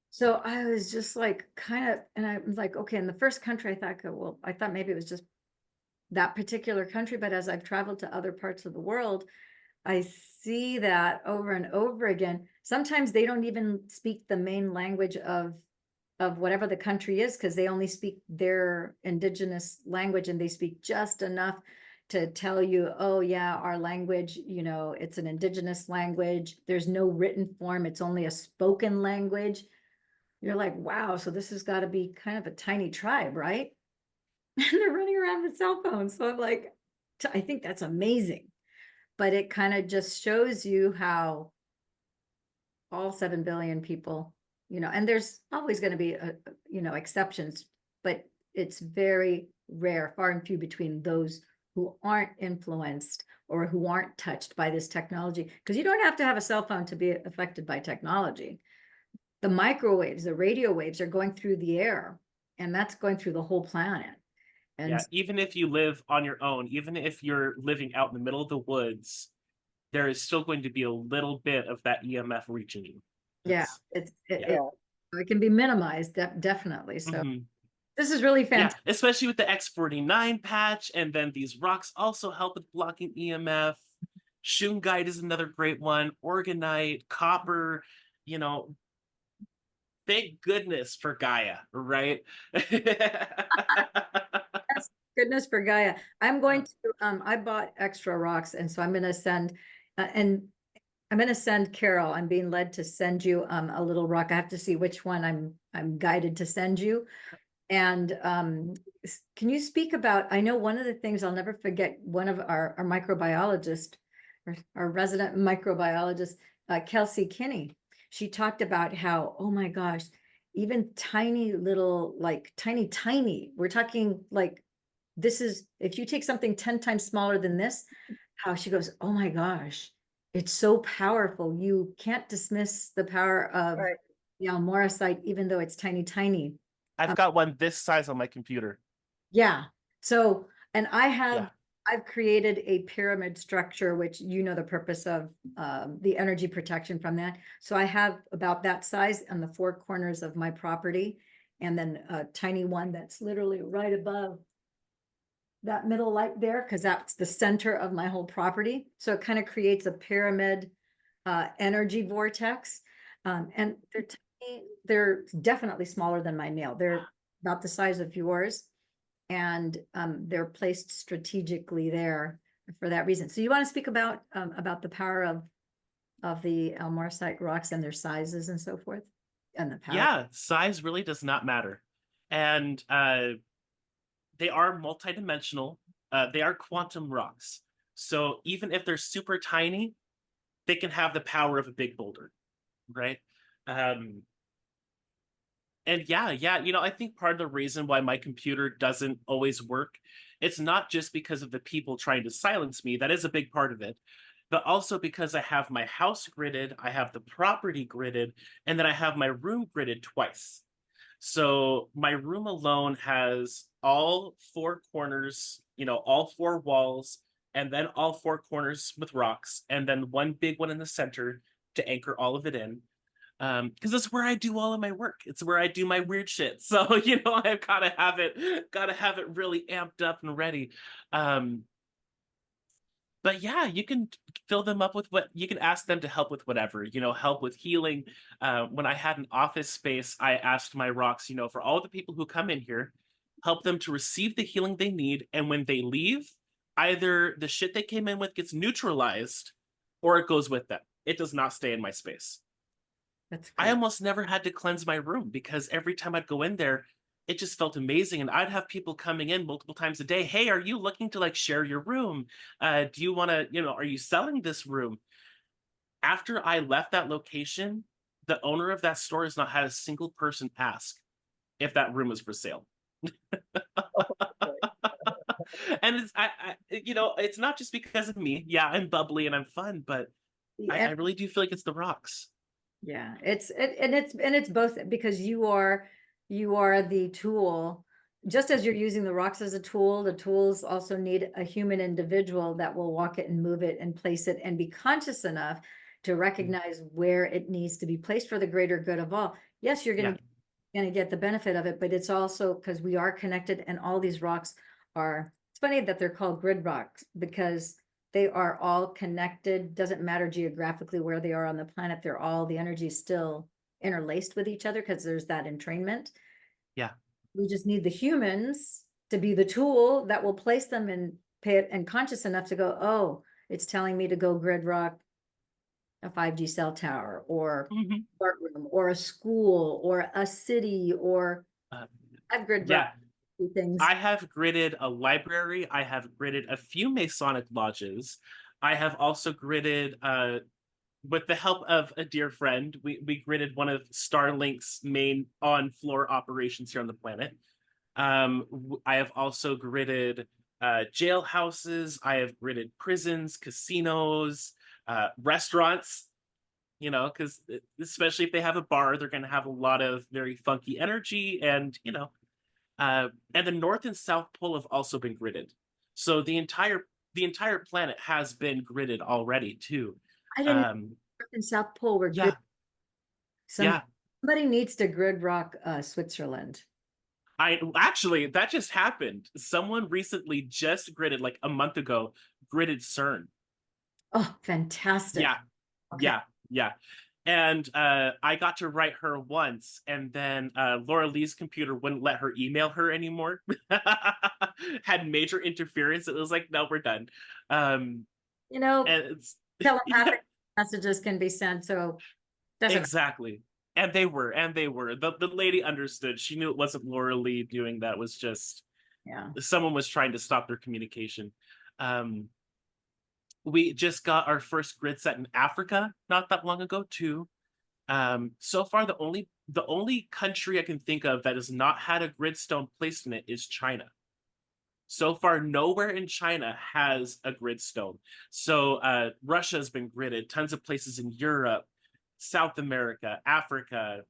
so I was just like, kind of, and I was like, okay, in the first country, I thought, well, I thought maybe it was just that particular country. But as I've traveled to other parts of the world, I see that over and over again. Sometimes they don't even speak the main language of whatever the country is, because they only speak their indigenous language, and they speak just enough to tell you, oh yeah, our language, you know, it's an indigenous language. There's no written form. It's only a spoken language. You're like, wow, so this has got to be kind of a tiny tribe, right? And they're running around with cell phones. So I'm like, I think that's amazing. But it kind of just shows you how all 7 billion people, you know, and there's always going to be, you know, exceptions, but it's very rare, far and few between those who aren't influenced or who aren't touched by this technology. Because you don't have to have a cell phone to be affected by technology. The microwaves, the radio waves are going through the air, and that's going through the whole planet. And Yeah, even if you live on your own, even if you're living out in the middle of the woods, there is still going to be a little bit of that EMF reaching you. yeah, it can be minimized, definitely. So this is really Yeah, fantastic. especially with the X49 patch, and then these rocks also help with blocking EMF. Shungite is another great one. Orgonite, copper, you know, thank goodness for Gaia, right? Goodness for Gaia. I'm going to, I bought extra rocks, and so I'm going to send, and I'm going to send Carol. I'm being led to send you a little rock. I have to see which one I'm guided to send you. And can you speak about, I know one of the things I'll never forget, one of our microbiologist, our resident microbiologist, Kelsey Kinney, she talked about how, oh my gosh, even tiny little, like tiny, we're talking like, this is, if you take something 10 times smaller than this, how she goes, oh my gosh, it's so powerful. You can't dismiss the power of Right. the aulmauracite, even though it's tiny. I've got one this size on my computer. Yeah. So, and Yeah. I've created a pyramid structure, which you know the purpose of the energy protection from that. So I have about that size on the four corners of my property, and then a tiny one that's literally right above that middle light there, because that's the center of my whole property. So it kind of creates a pyramid energy vortex. And they're tiny, they're definitely smaller than my nail. They're about the size of yours, and they're placed strategically there for that reason. So you want to speak about the power of the aulmauracite rocks and their sizes and so forth, and the power. Yeah, size really does not matter. And they are multidimensional. They are quantum rocks. So even if they're super tiny, they can have the power of a big boulder, right? And yeah, I think part of the reason why my computer doesn't always work, it's not just because of the people trying to silence me. That is a big part of it. But also because I have my house gridded, I have the property gridded, and then I have my room gridded twice. So my room alone has all four corners, all four walls, and then all four corners with rocks, and then one big one in the center to anchor all of it in. Because it's where I do all of my work. It's where I do my weird shit. So, I've gotta have it really amped up and ready. But yeah, you can fill them up with what you can ask them to help with whatever, help with healing. When I had an office space, I asked my rocks, for all the people who come in here, help them to receive the healing they need. And when they leave, either the shit they came in with gets neutralized or it goes with them. It does not stay in my space. That's I great. almost never had to cleanse my room because every time I'd go in there, it just felt amazing. And I'd have people coming in multiple times a day. Hey, are you looking to like share your room? Do you want to, are you selling this room? After I left that location, the owner of that store has not had a single person ask if that room is for sale. And it's not just because of me. Yeah, I'm bubbly and I'm fun, but I really do feel like it's the rocks. Yeah, it's both, because you are the tool. Just as you're using the rocks as a tool, the tools also need a human individual that will walk it and move it and place it and be conscious enough to recognize where it needs to be placed for the greater good of all. Yes, you're going to get the benefit of it, but it's also because we are connected, and all these rocks are, it's funny that they're called grid rocks because they are all connected. Doesn't matter geographically where they are on the planet. The energy is still interlaced with each other because there's that entrainment. Yeah. We just need the humans to be the tool that will place them and pay it and conscious enough to go, oh, it's telling me to go grid rock a 5G cell tower or courtroom or a school or a city or I've grid rock things. I have gridded a library. I have gridded a few Masonic lodges. I have also gridded, with the help of a dear friend, we gridded one of Starlink's main on-floor operations here on the planet. I have also gridded jailhouses. I have gridded prisons, casinos, restaurants. Because especially if they have a bar, they're going to have a lot of very funky energy, and and the North and South Pole have also been gridded. So the entire planet has been gridded already too. I didn't North and South Pole were Yeah. Good. Somebody needs to grid rock Switzerland. Actually, that just happened. Someone recently just gridded, like a month ago, gridded CERN. Oh, fantastic. Yeah. Okay. Yeah. And I got to write her once, and then Laura Lee's computer wouldn't let her email her anymore. Had major interference. It was like, no, we're done. Telepathic messages can be sent, so exactly. And they were. The lady understood. She knew it wasn't Laura Lee doing that. It was just Yeah. Someone was trying to stop their communication. We just got our first grid set in Africa not that long ago too. So far, the only country I can think of that has not had a grid stone placed in it is China. So far, nowhere in China has a grid stone. So Russia has been gridded, tons of places in Europe, South America, Africa,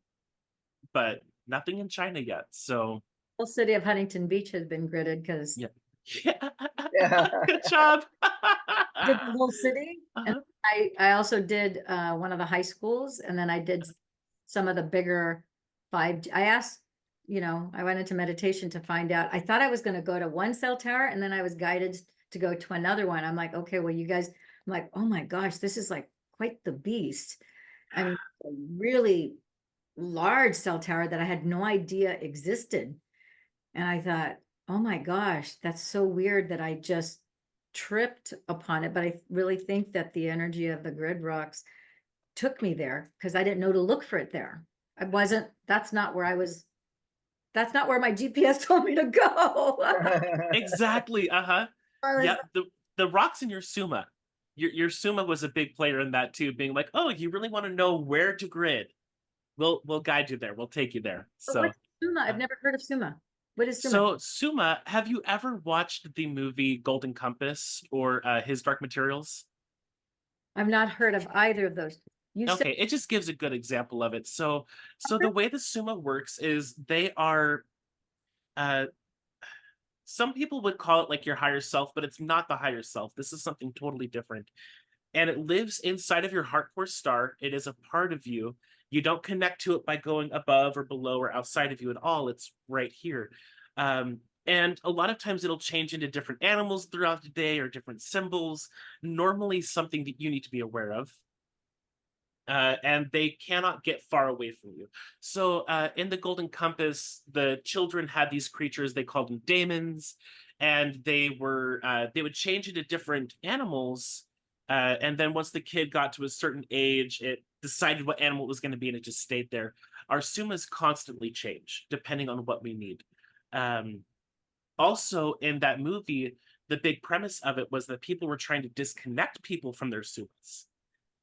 but nothing in China yet. So Whole city of Huntington Beach has been gridded because yeah, yeah. Yeah. Good job. did the whole city. And Uh-huh. I also did one of the high schools, and then I did some of the bigger 5G. I asked, I went into meditation to find out. I thought I was going to go to one cell tower, and then I was guided to go to another one. I'm like, okay, well, you guys, I'm like, oh my gosh, this is like quite the beast. I mean, a really large cell tower that I had no idea existed. And I thought, oh my gosh, that's so weird that I just tripped upon it. But I really think that the energy of the grid rocks took me there because I didn't know to look for it there. That's not where that's not where my GPS told me to go. Exactly. Uh-huh. I was Yeah, the rocks in your Suma. Your Suma was a big player in that too, being like, oh, you really want to know where to grid? We'll guide you there. We'll take you there. but So what's Suma? I've uh, never heard of Suma. What is Suma? so Suma, have you ever watched the movie Golden Compass or His Dark Materials? I've not heard of either of those. You said Okay, it just gives a good example of it. So the way the Suma works is they are uh some people would call it like your higher self, but it's not the higher self. This is something totally different. And it lives inside of your heart core star. It is a part of you. You don't connect to it by going above or below or outside of you at all. It's right here. And a lot of times it'll change into different animals throughout the day or different symbols, normally something that you need to be aware of. And they cannot get far away from you. So in the Golden Compass, the children had these creatures. They called them daemons, and they would change into different animals. And then once the kid got to a certain age, it decided what animal it was going to be, and it just stayed there. Our sumas constantly change depending on what we need. Also, in that movie, the big premise of it was that people were trying to disconnect people from their sumas,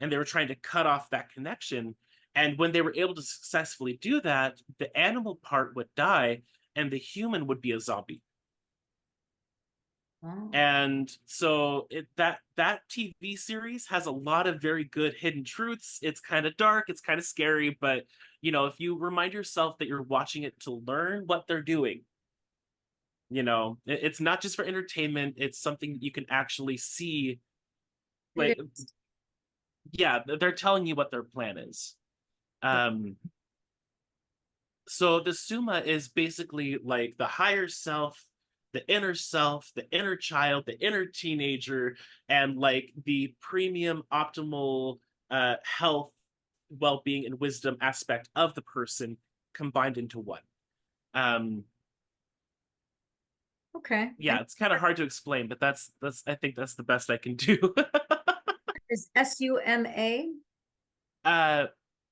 and they were trying to cut off that connection. And when they were able to successfully do that, the animal part would die and the human would be a zombie. oh, And so that TV series has a lot of very good hidden truths. It's kind of dark, it's kind of scary, but if you remind yourself that you're watching it to learn what they're doing, it's not just for entertainment, it's something that you can actually see. it Like, yeah, they're telling you what their plan is. Um, so the Summa is basically like the higher self, the inner child, the inner teenager, and like the premium optimal health, well-being, and wisdom aspect of the person combined into one. Um, okay. yeah, it's kind of hard to explain, but that's I think that's the best I can do. Is SUMA? uh,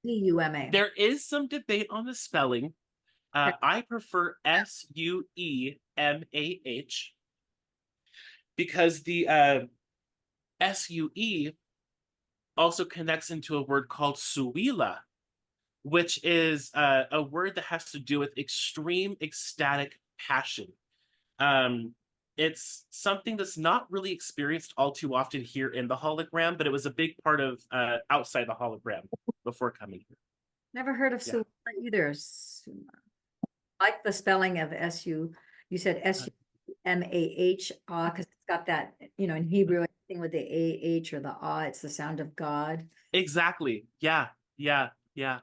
DUMA. there is some debate on the spelling. I prefer SUEMAH because the SUE also connects into a word called suila, which is a word that has to do with extreme ecstatic passion. Um, it's something that's not really experienced all too often here in the hologram, but it was a big part of outside the hologram before coming here. Never heard of Yeah. Suma either. Like the spelling of SU. You said SUMAH, because it's got that, in Hebrew, anything with the AH or the it's the sound of God. Exactly. Yeah. Yeah. Yeah.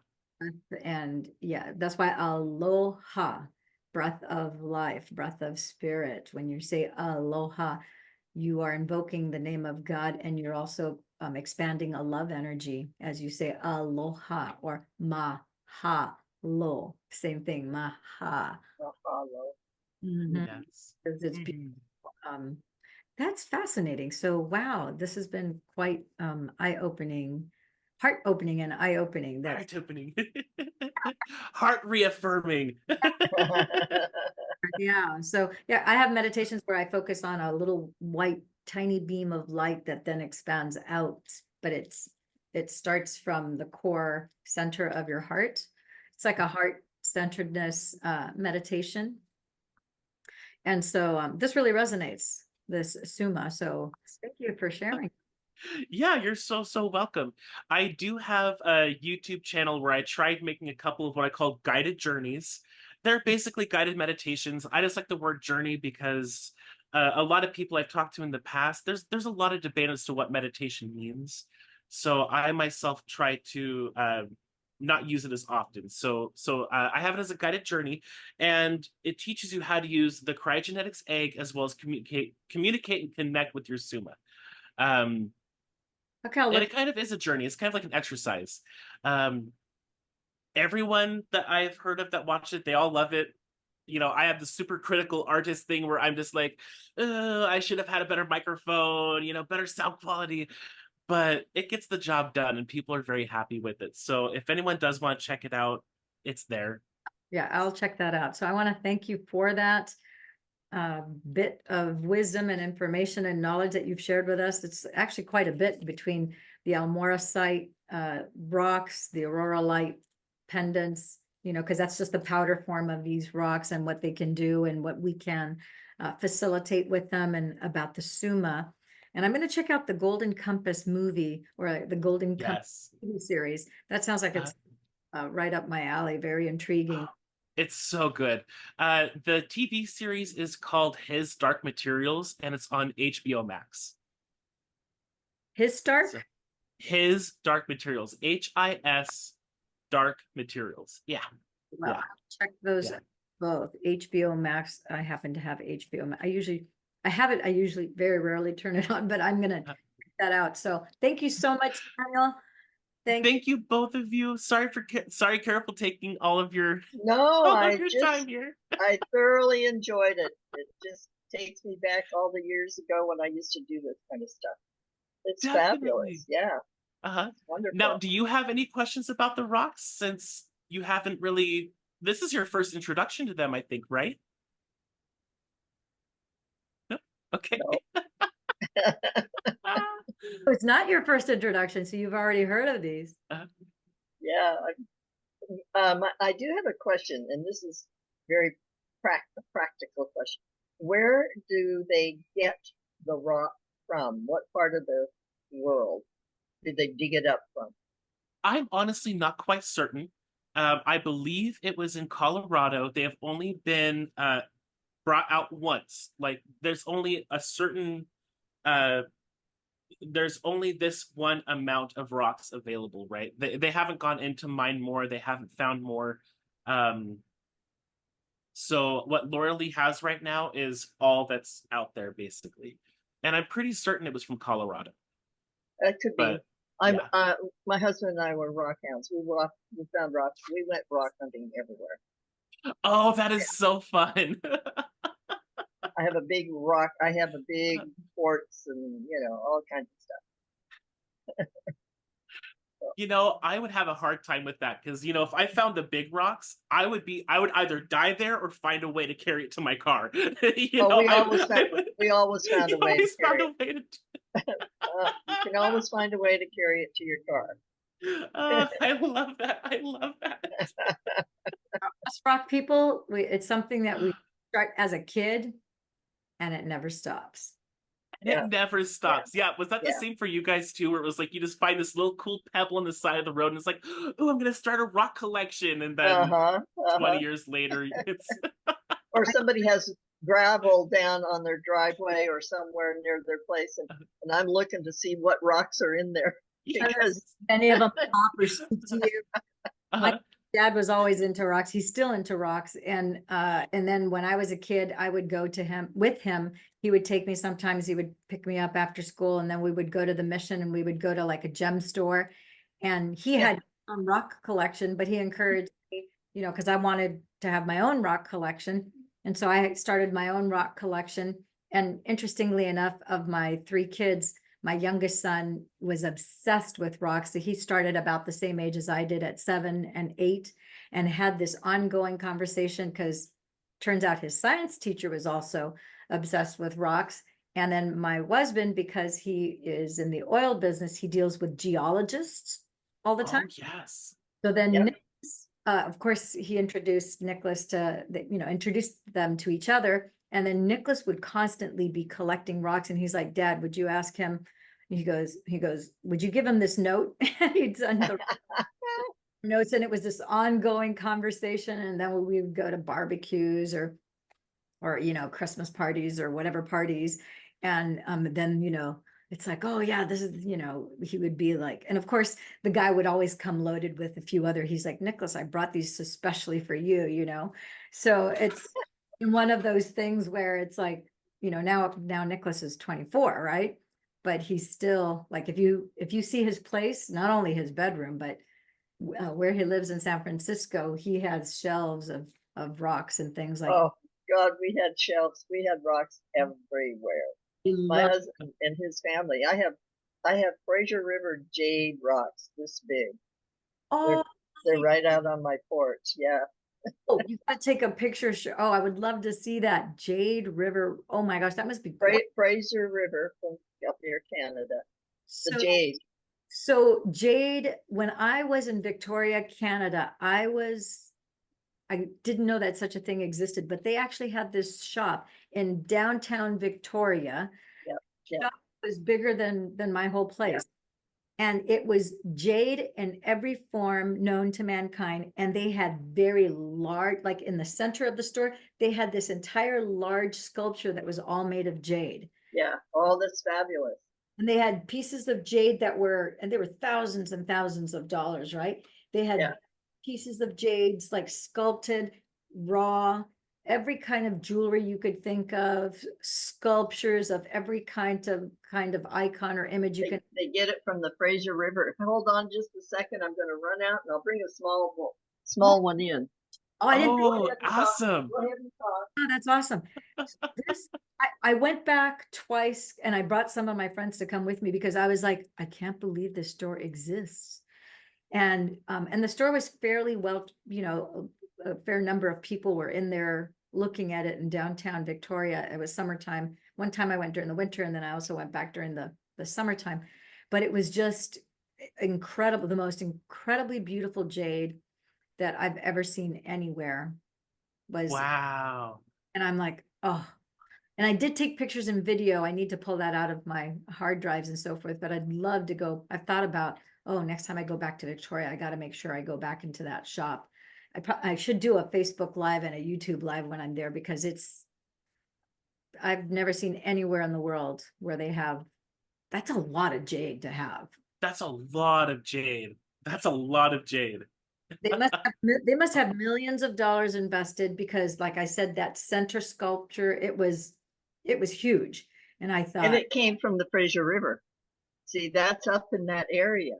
And yeah, that's why aloha, breath of life, breath of spirit. When you say aloha, you are invoking the name of God, and you're also expanding a love energy as you say aloha or maha lo. Same thing, maha. Mhm. Yes. It's Mhm. that's fascinating. So wow, this has been quite eye-opening. heart opening and eye opening. That's Heart opening, heart reaffirming. yeah. So yeah, I have meditations where I focus on a little white tiny beam of light that then expands out, but it starts from the core center of your heart. It's like a heart centeredness meditation. And so this really resonates, this Summa. So thank you for sharing. Yeah, you're so welcome. I do have a YouTube channel where I tried making a couple of what I call guided journeys. They're basically guided meditations. I just like the word journey because a lot of people I've talked to in the past, there's a lot of debate as to what meditation means. So I myself try to not use it as often. So I have it as a guided journey, and it teaches you how to use the Kryahgenetics egg as well as communicate and connect with your Summa. Okay, I'll And look. it kind of is a journey. It's kind of like an exercise. Um, Everyone that I've heard of that watched it, they all love it. You know, I have the super critical artist thing where I'm just like, I should have had a better microphone, better sound quality. But it gets the job done, and people are very happy with it. So if anyone does want to check it out, it's there. Yeah, I'll check that out. So I want to thank you for that bit of wisdom and information and knowledge that you've shared with us. It's actually quite a bit between the aulmauracite rocks, the aurora light pendants, because that's just the powder form of these rocks and what they can do and what we can facilitate with them, and about the Summa. And I'm going to check out the Golden Compass movie, or the Golden Compass Yes. TV series. That sounds like it's right up my alley. Very intriguing. It's so good. The TV series is called His Dark Materials, and it's on HBO Max. His Dark? So, His Dark Materials. HIS Dark Materials. Yeah. Well, Yeah. I'll check those both. HBO Max. I happen to have HBO Max. I have it. I usually very rarely turn it on, but I'm gonna check that out. So thank you so much, Daniel. Thank you, both of you. Sorry, Carol, for taking all of your No, time here. I thoroughly enjoyed it. It just takes me back all the years ago when I used to do this kind of stuff. It's fabulous. Yeah. It's wonderful. Now, do you have any questions about the rocks, since you haven't really, this is your first introduction to them, I think, right? No? Okay. No. It's not your first introduction, so you've already heard of these. Yeah. I do have a question, and this is very practical question. Where do they get the rock from? What part of the world did they dig it up from? I'm honestly not quite certain. I believe it was in Colorado. They have only been brought out once. Like, there's only a certain there's only this one amount of rocks available, right? They haven't gone in to mine more. They haven't found more. So what Laura Lee has right now is all that's out there, basically. And I'm pretty certain it was from Colorado. That could be. Yeah. My husband and I were rock hounds. We found rocks. We went rock hunting everywhere. Oh, that is so fun. I have a big quartz and, all kinds of stuff. I would have a hard time with that because, if I found the big rocks, I would either die there or find a way to carry it to my car. We always found a way to carry it. You can always find a way to carry it to your car. I love that. I love that. Us rock people, it's something that we start as a kid, and it never stops. It never stops. Yeah. Was that the same for you guys too, where it was like you just find this little cool pebble on the side of the road and it's like, oh, I'm gonna start a rock collection, and then 20 years later it's or somebody has gravel down on their driveway or somewhere near their place, and I'm looking to see what rocks are in there, because any of them pop or speak to you. My dad was always into rocks. He's still into rocks. And then when I was a kid, I would go to him with him. He would take me. Sometimes he would pick me up after school, and then we would go to the mission, and we would go to like a gem store. And he had a rock collection, but he encouraged me, because I wanted to have my own rock collection. And so I started my own rock collection. And interestingly enough, of my 3 kids, my youngest son was obsessed with rocks. So he started about the same age as I did at 7 and 8 and had this ongoing conversation because turns out his science teacher was also obsessed with rocks. And then my husband, because he is in the oil business, he deals with geologists all the time. Oh, yes. So then Yep. Nicholas, of course, he introduced Nicholas to, introduced them to each other. And then Nicholas would constantly be collecting rocks. And he's like, Dad, would you ask him? He goes, would you give him this note? And he'd send the notes. And it was this ongoing conversation. And then we would go to barbecues or Christmas parties or whatever parties. And then, it's like, oh yeah, this is, he would be like, and of course the guy would always come loaded with a few other, he's like, Nicholas, I brought these especially for you. So it's one of those things where it's like, now Nicholas is 24, right? But he's still like, if you see his place, not only his bedroom, but where he lives in San Francisco, he has shelves of rocks and things like Oh God, we had shelves. We had rocks everywhere. My husband and his family. I have Fraser River jade rocks this big. oh, They're right out on my porch. Yeah. you gotta take a picture. Oh, I would love to see that Jade River. Oh my gosh, that must be great. Fraser River from up near Canada. The So, jade. so Jade, when I was in Victoria, Canada, I didn't know that such a thing existed, but they actually had this shop in downtown Victoria. Yep. Yep. Shop was bigger than my whole place. And it was jade in every form known to mankind. And they had very large, like in the center of the store, they had this entire large sculpture that was all made of jade. Yeah. Oh, that's fabulous. And they had pieces of jade and they were thousands and thousands of dollars, right? They had pieces of jades like sculpted, raw, every kind of jewelry you could think of, sculptures of every kind of icon or image you can. They get it from the Fraser River. Hold on just a second. I'm going to run out and I'll bring a small one in. Oh, I didn't. Oh, awesome. Go ahead and talk. Oh, that's awesome. I went back twice and I brought some of my friends to come with me because I was like, I can't believe this store exists. And the store was fairly well, a fair number of people were in there looking at it in downtown Victoria. It was summertime. One time I went during the winter and then I also went back during the summertime. But it was just incredible, the most incredibly beautiful jade that I've ever seen anywhere was. Wow. And I'm like, oh, and I did take pictures and video. I need to pull that out of my hard drives and so forth, but I'd love to go. I've thought about, oh, next time I go back to Victoria, I got to make sure I go back into that shop. I should do a Facebook Live and a YouTube Live when I'm there because I've never seen anywhere in the world where they have, that's a lot of jade to have. That's a lot of jade. That's a lot of jade. They must have millions of dollars invested because, like I said, that center sculpture, it was huge. And I thought, and it came from the Fraser River. See, that's up in that area.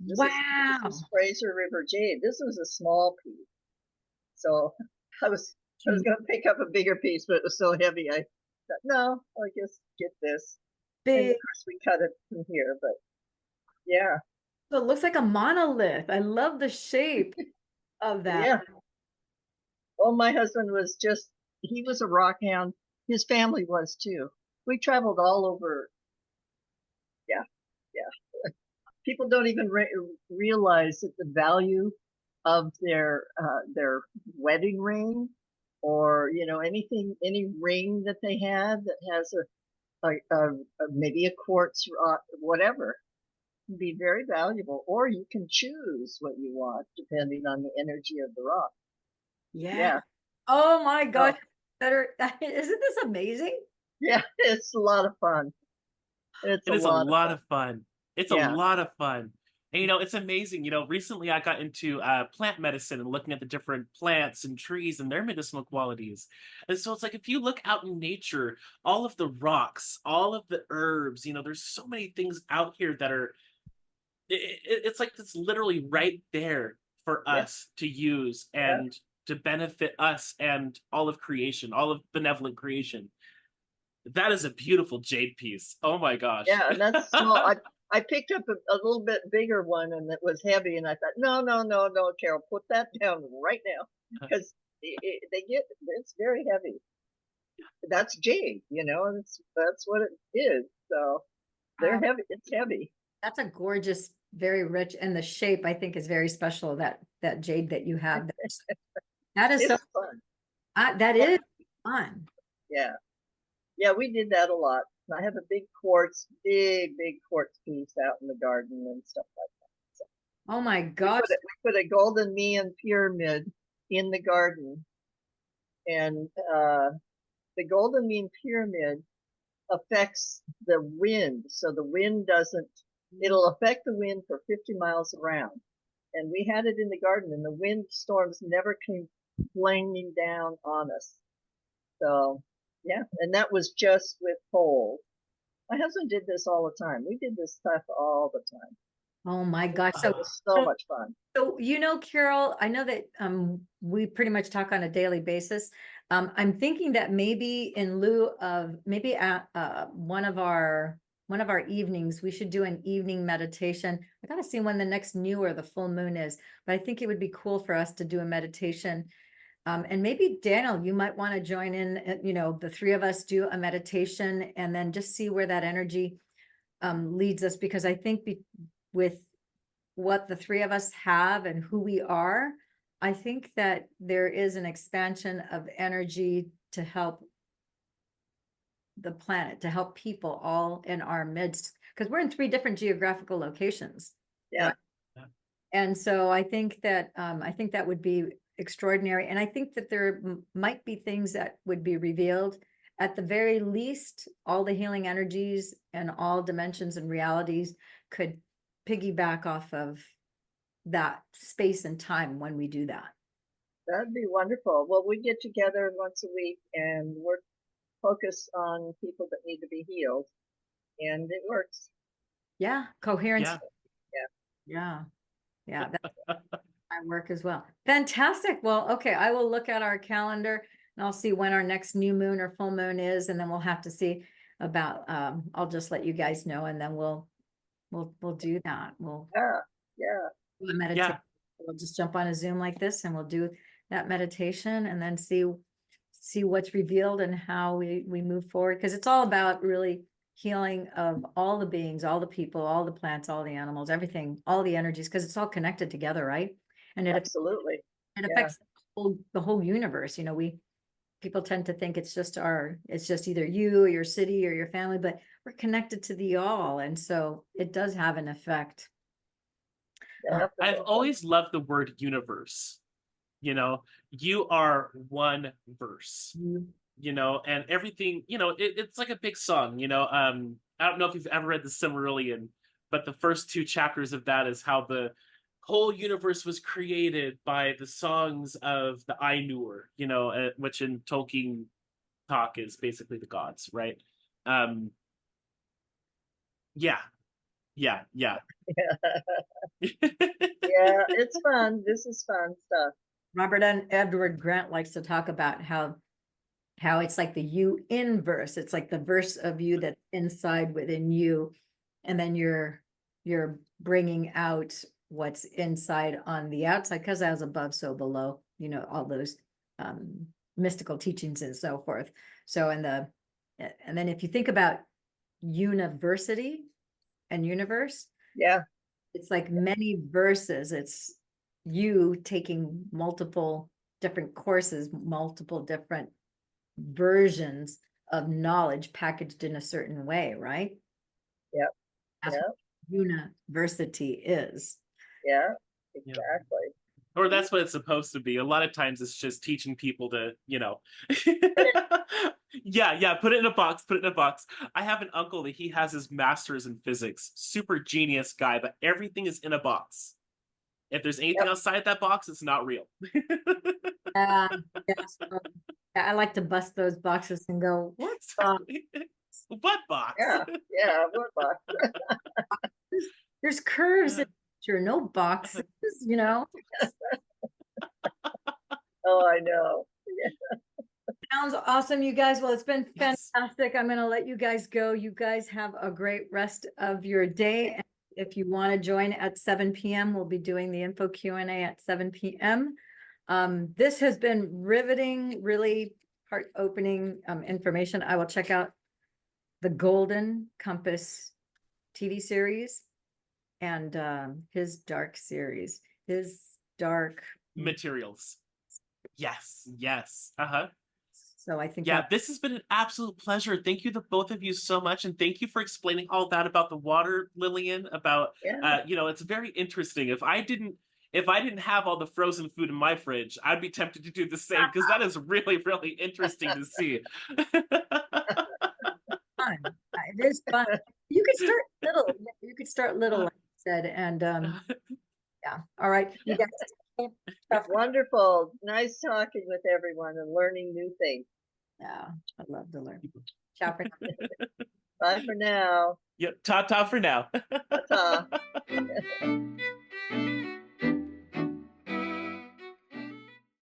This is Fraser River jade. This was a small piece. So I was going to pick up a bigger piece, but it was so heavy. I thought, no, I guess get this. Big. And of course, we cut it from here, but yeah. So it looks like a monolith. I love the shape of that. Yeah. Well, my husband was he was a rock hound. His family was too. We traveled all over. Yeah. Yeah. People don't even realize that the value of their wedding ring or, any ring that they have that has maybe a quartz rock, whatever, can be very valuable, or you can choose what you want depending on the energy of the rock. Yeah. Oh my gosh. Better. Isn't this amazing? Yeah, it's a lot of fun. It is a lot of fun. It's a lot of fun. And, it's amazing. Recently I got into plant medicine and looking at the different plants and trees and their medicinal qualities. And so it's like, if you look out in nature, all of the rocks, all of the herbs, there's so many things out here that are, it's like it's literally right there for us to use and to benefit us and all of creation, all of benevolent creation. That is a beautiful jade piece. Oh my gosh. Yeah, and that's small. I picked up a little bit bigger one, and it was heavy, and I thought, no, no, no, no, Carol, put that down right now, because it's very heavy. That's jade, and that's what it is. So they're heavy. It's heavy. That's a gorgeous, very rich, and the shape I think is very special. That jade that you have. That is so It's fun. that is fun. Yeah, yeah, we did that a lot. I have a big quartz piece out in the garden and stuff like that. So Oh my gosh. we put a golden neon pyramid in the garden, and the golden mean pyramid affects the wind. So the wind it'll affect the wind for 50 miles around. And we had it in the garden, and the wind storms never came flinging down on us. So yeah, and that was just with poles. My husband did this all the time. We did this stuff all the time. Oh my gosh. It was so much fun. So, Carol, I know that we pretty much talk on a daily basis. I'm thinking that maybe in lieu of maybe at one of our evenings, we should do an evening meditation. I gotta see when the next new or the full moon is, but I think it would be cool for us to do a meditation. And maybe Daniel, you might want to join in, the three of us do a meditation and then just see where that energy leads us, because I think with what the three of us have and who we are, I think that there is an expansion of energy to help the planet, to help people all in our midst, because we're in 3 different geographical locations. Yeah. Yeah. And so I think that would be extraordinary. And I think that there might be things that would be revealed. At the very least, all the healing energies and all dimensions and realities could piggyback off of that space and time when we do that. That'd be wonderful. Well, we get together once a week and we're focused on people that need to be healed, and it works. Yeah, coherence. Yeah. Yeah. That's my work as well. Fantastic. Well, okay, I will look at our calendar and I'll see when our next new moon or full moon is, and then we'll have to see about. I'll just let you guys know, and then we'll do that. We'll do a meditation. Yeah. We'll just jump on a Zoom like this, and we'll do that meditation, and then see what's revealed and how we move forward, because it's all about really healing of all the beings, all the people, all the plants, all the animals, everything, all the energies, because it's all connected together, right? And it Absolutely. it affects the whole universe. People tend to think it's just either you or your city or your family, but we're connected to the all, and so it does have an effect. I've always loved the word universe. You are one verse. And everything, it's like a big song. I don't know if you've ever read the Silmarillion, but the first 2 chapters of that is how the whole universe was created by the songs of the Ainur, which in Tolkien talk is basically the gods, right? Yeah. Yeah, it's fun. This is fun stuff. Robert and Edward Grant likes to talk about how it's like the you inverse. It's like the verse of you that's inside within you, and then you're bringing out what's inside on the outside, because as above so below, all those mystical teachings and so forth. So and then if you think about university and universe, it's like many verses. It's you taking multiple different courses, multiple different versions of knowledge packaged in a certain way, right? Yep. That's what university is. Yeah, exactly. Or that's what it's supposed to be. A lot of times it's just teaching people to, put it in a box, I have an uncle that he has his master's in physics, super genius guy, but everything is in a box. If there's anything outside that box, it's not real. Yes. I like to bust those boxes and go, what what box? Yeah, what box? There's curves in nature, no boxes, Oh, I know. Sounds awesome, you guys. Well, it's been Yes. Fantastic. I'm going to let you guys go. You guys have a great rest of your day. And if you want to join at 7 p.m., we'll be doing the info Q&A at 7 p.m. This has been riveting, really heart-opening information. I will check out the Golden Compass TV series and his dark series, his dark Materials. Yes, yes. Uh-huh. So I think Yeah, that this has been an absolute pleasure. Thank you to both of you so much, and thank you for explaining all that about the water, Lillian. About Yeah. it's very interesting. If I didn't have all the frozen food in my fridge, I'd be tempted to do the same because that is really, really interesting to see. fun. It is fun. You could start little. You could start little, like I said, and yeah. All right, you guys. Wonderful. Nice talking with everyone and learning new things. Yeah, I'd love to learn. Ciao for now. Bye for now. Yep, ta-ta for now. Ta-ta.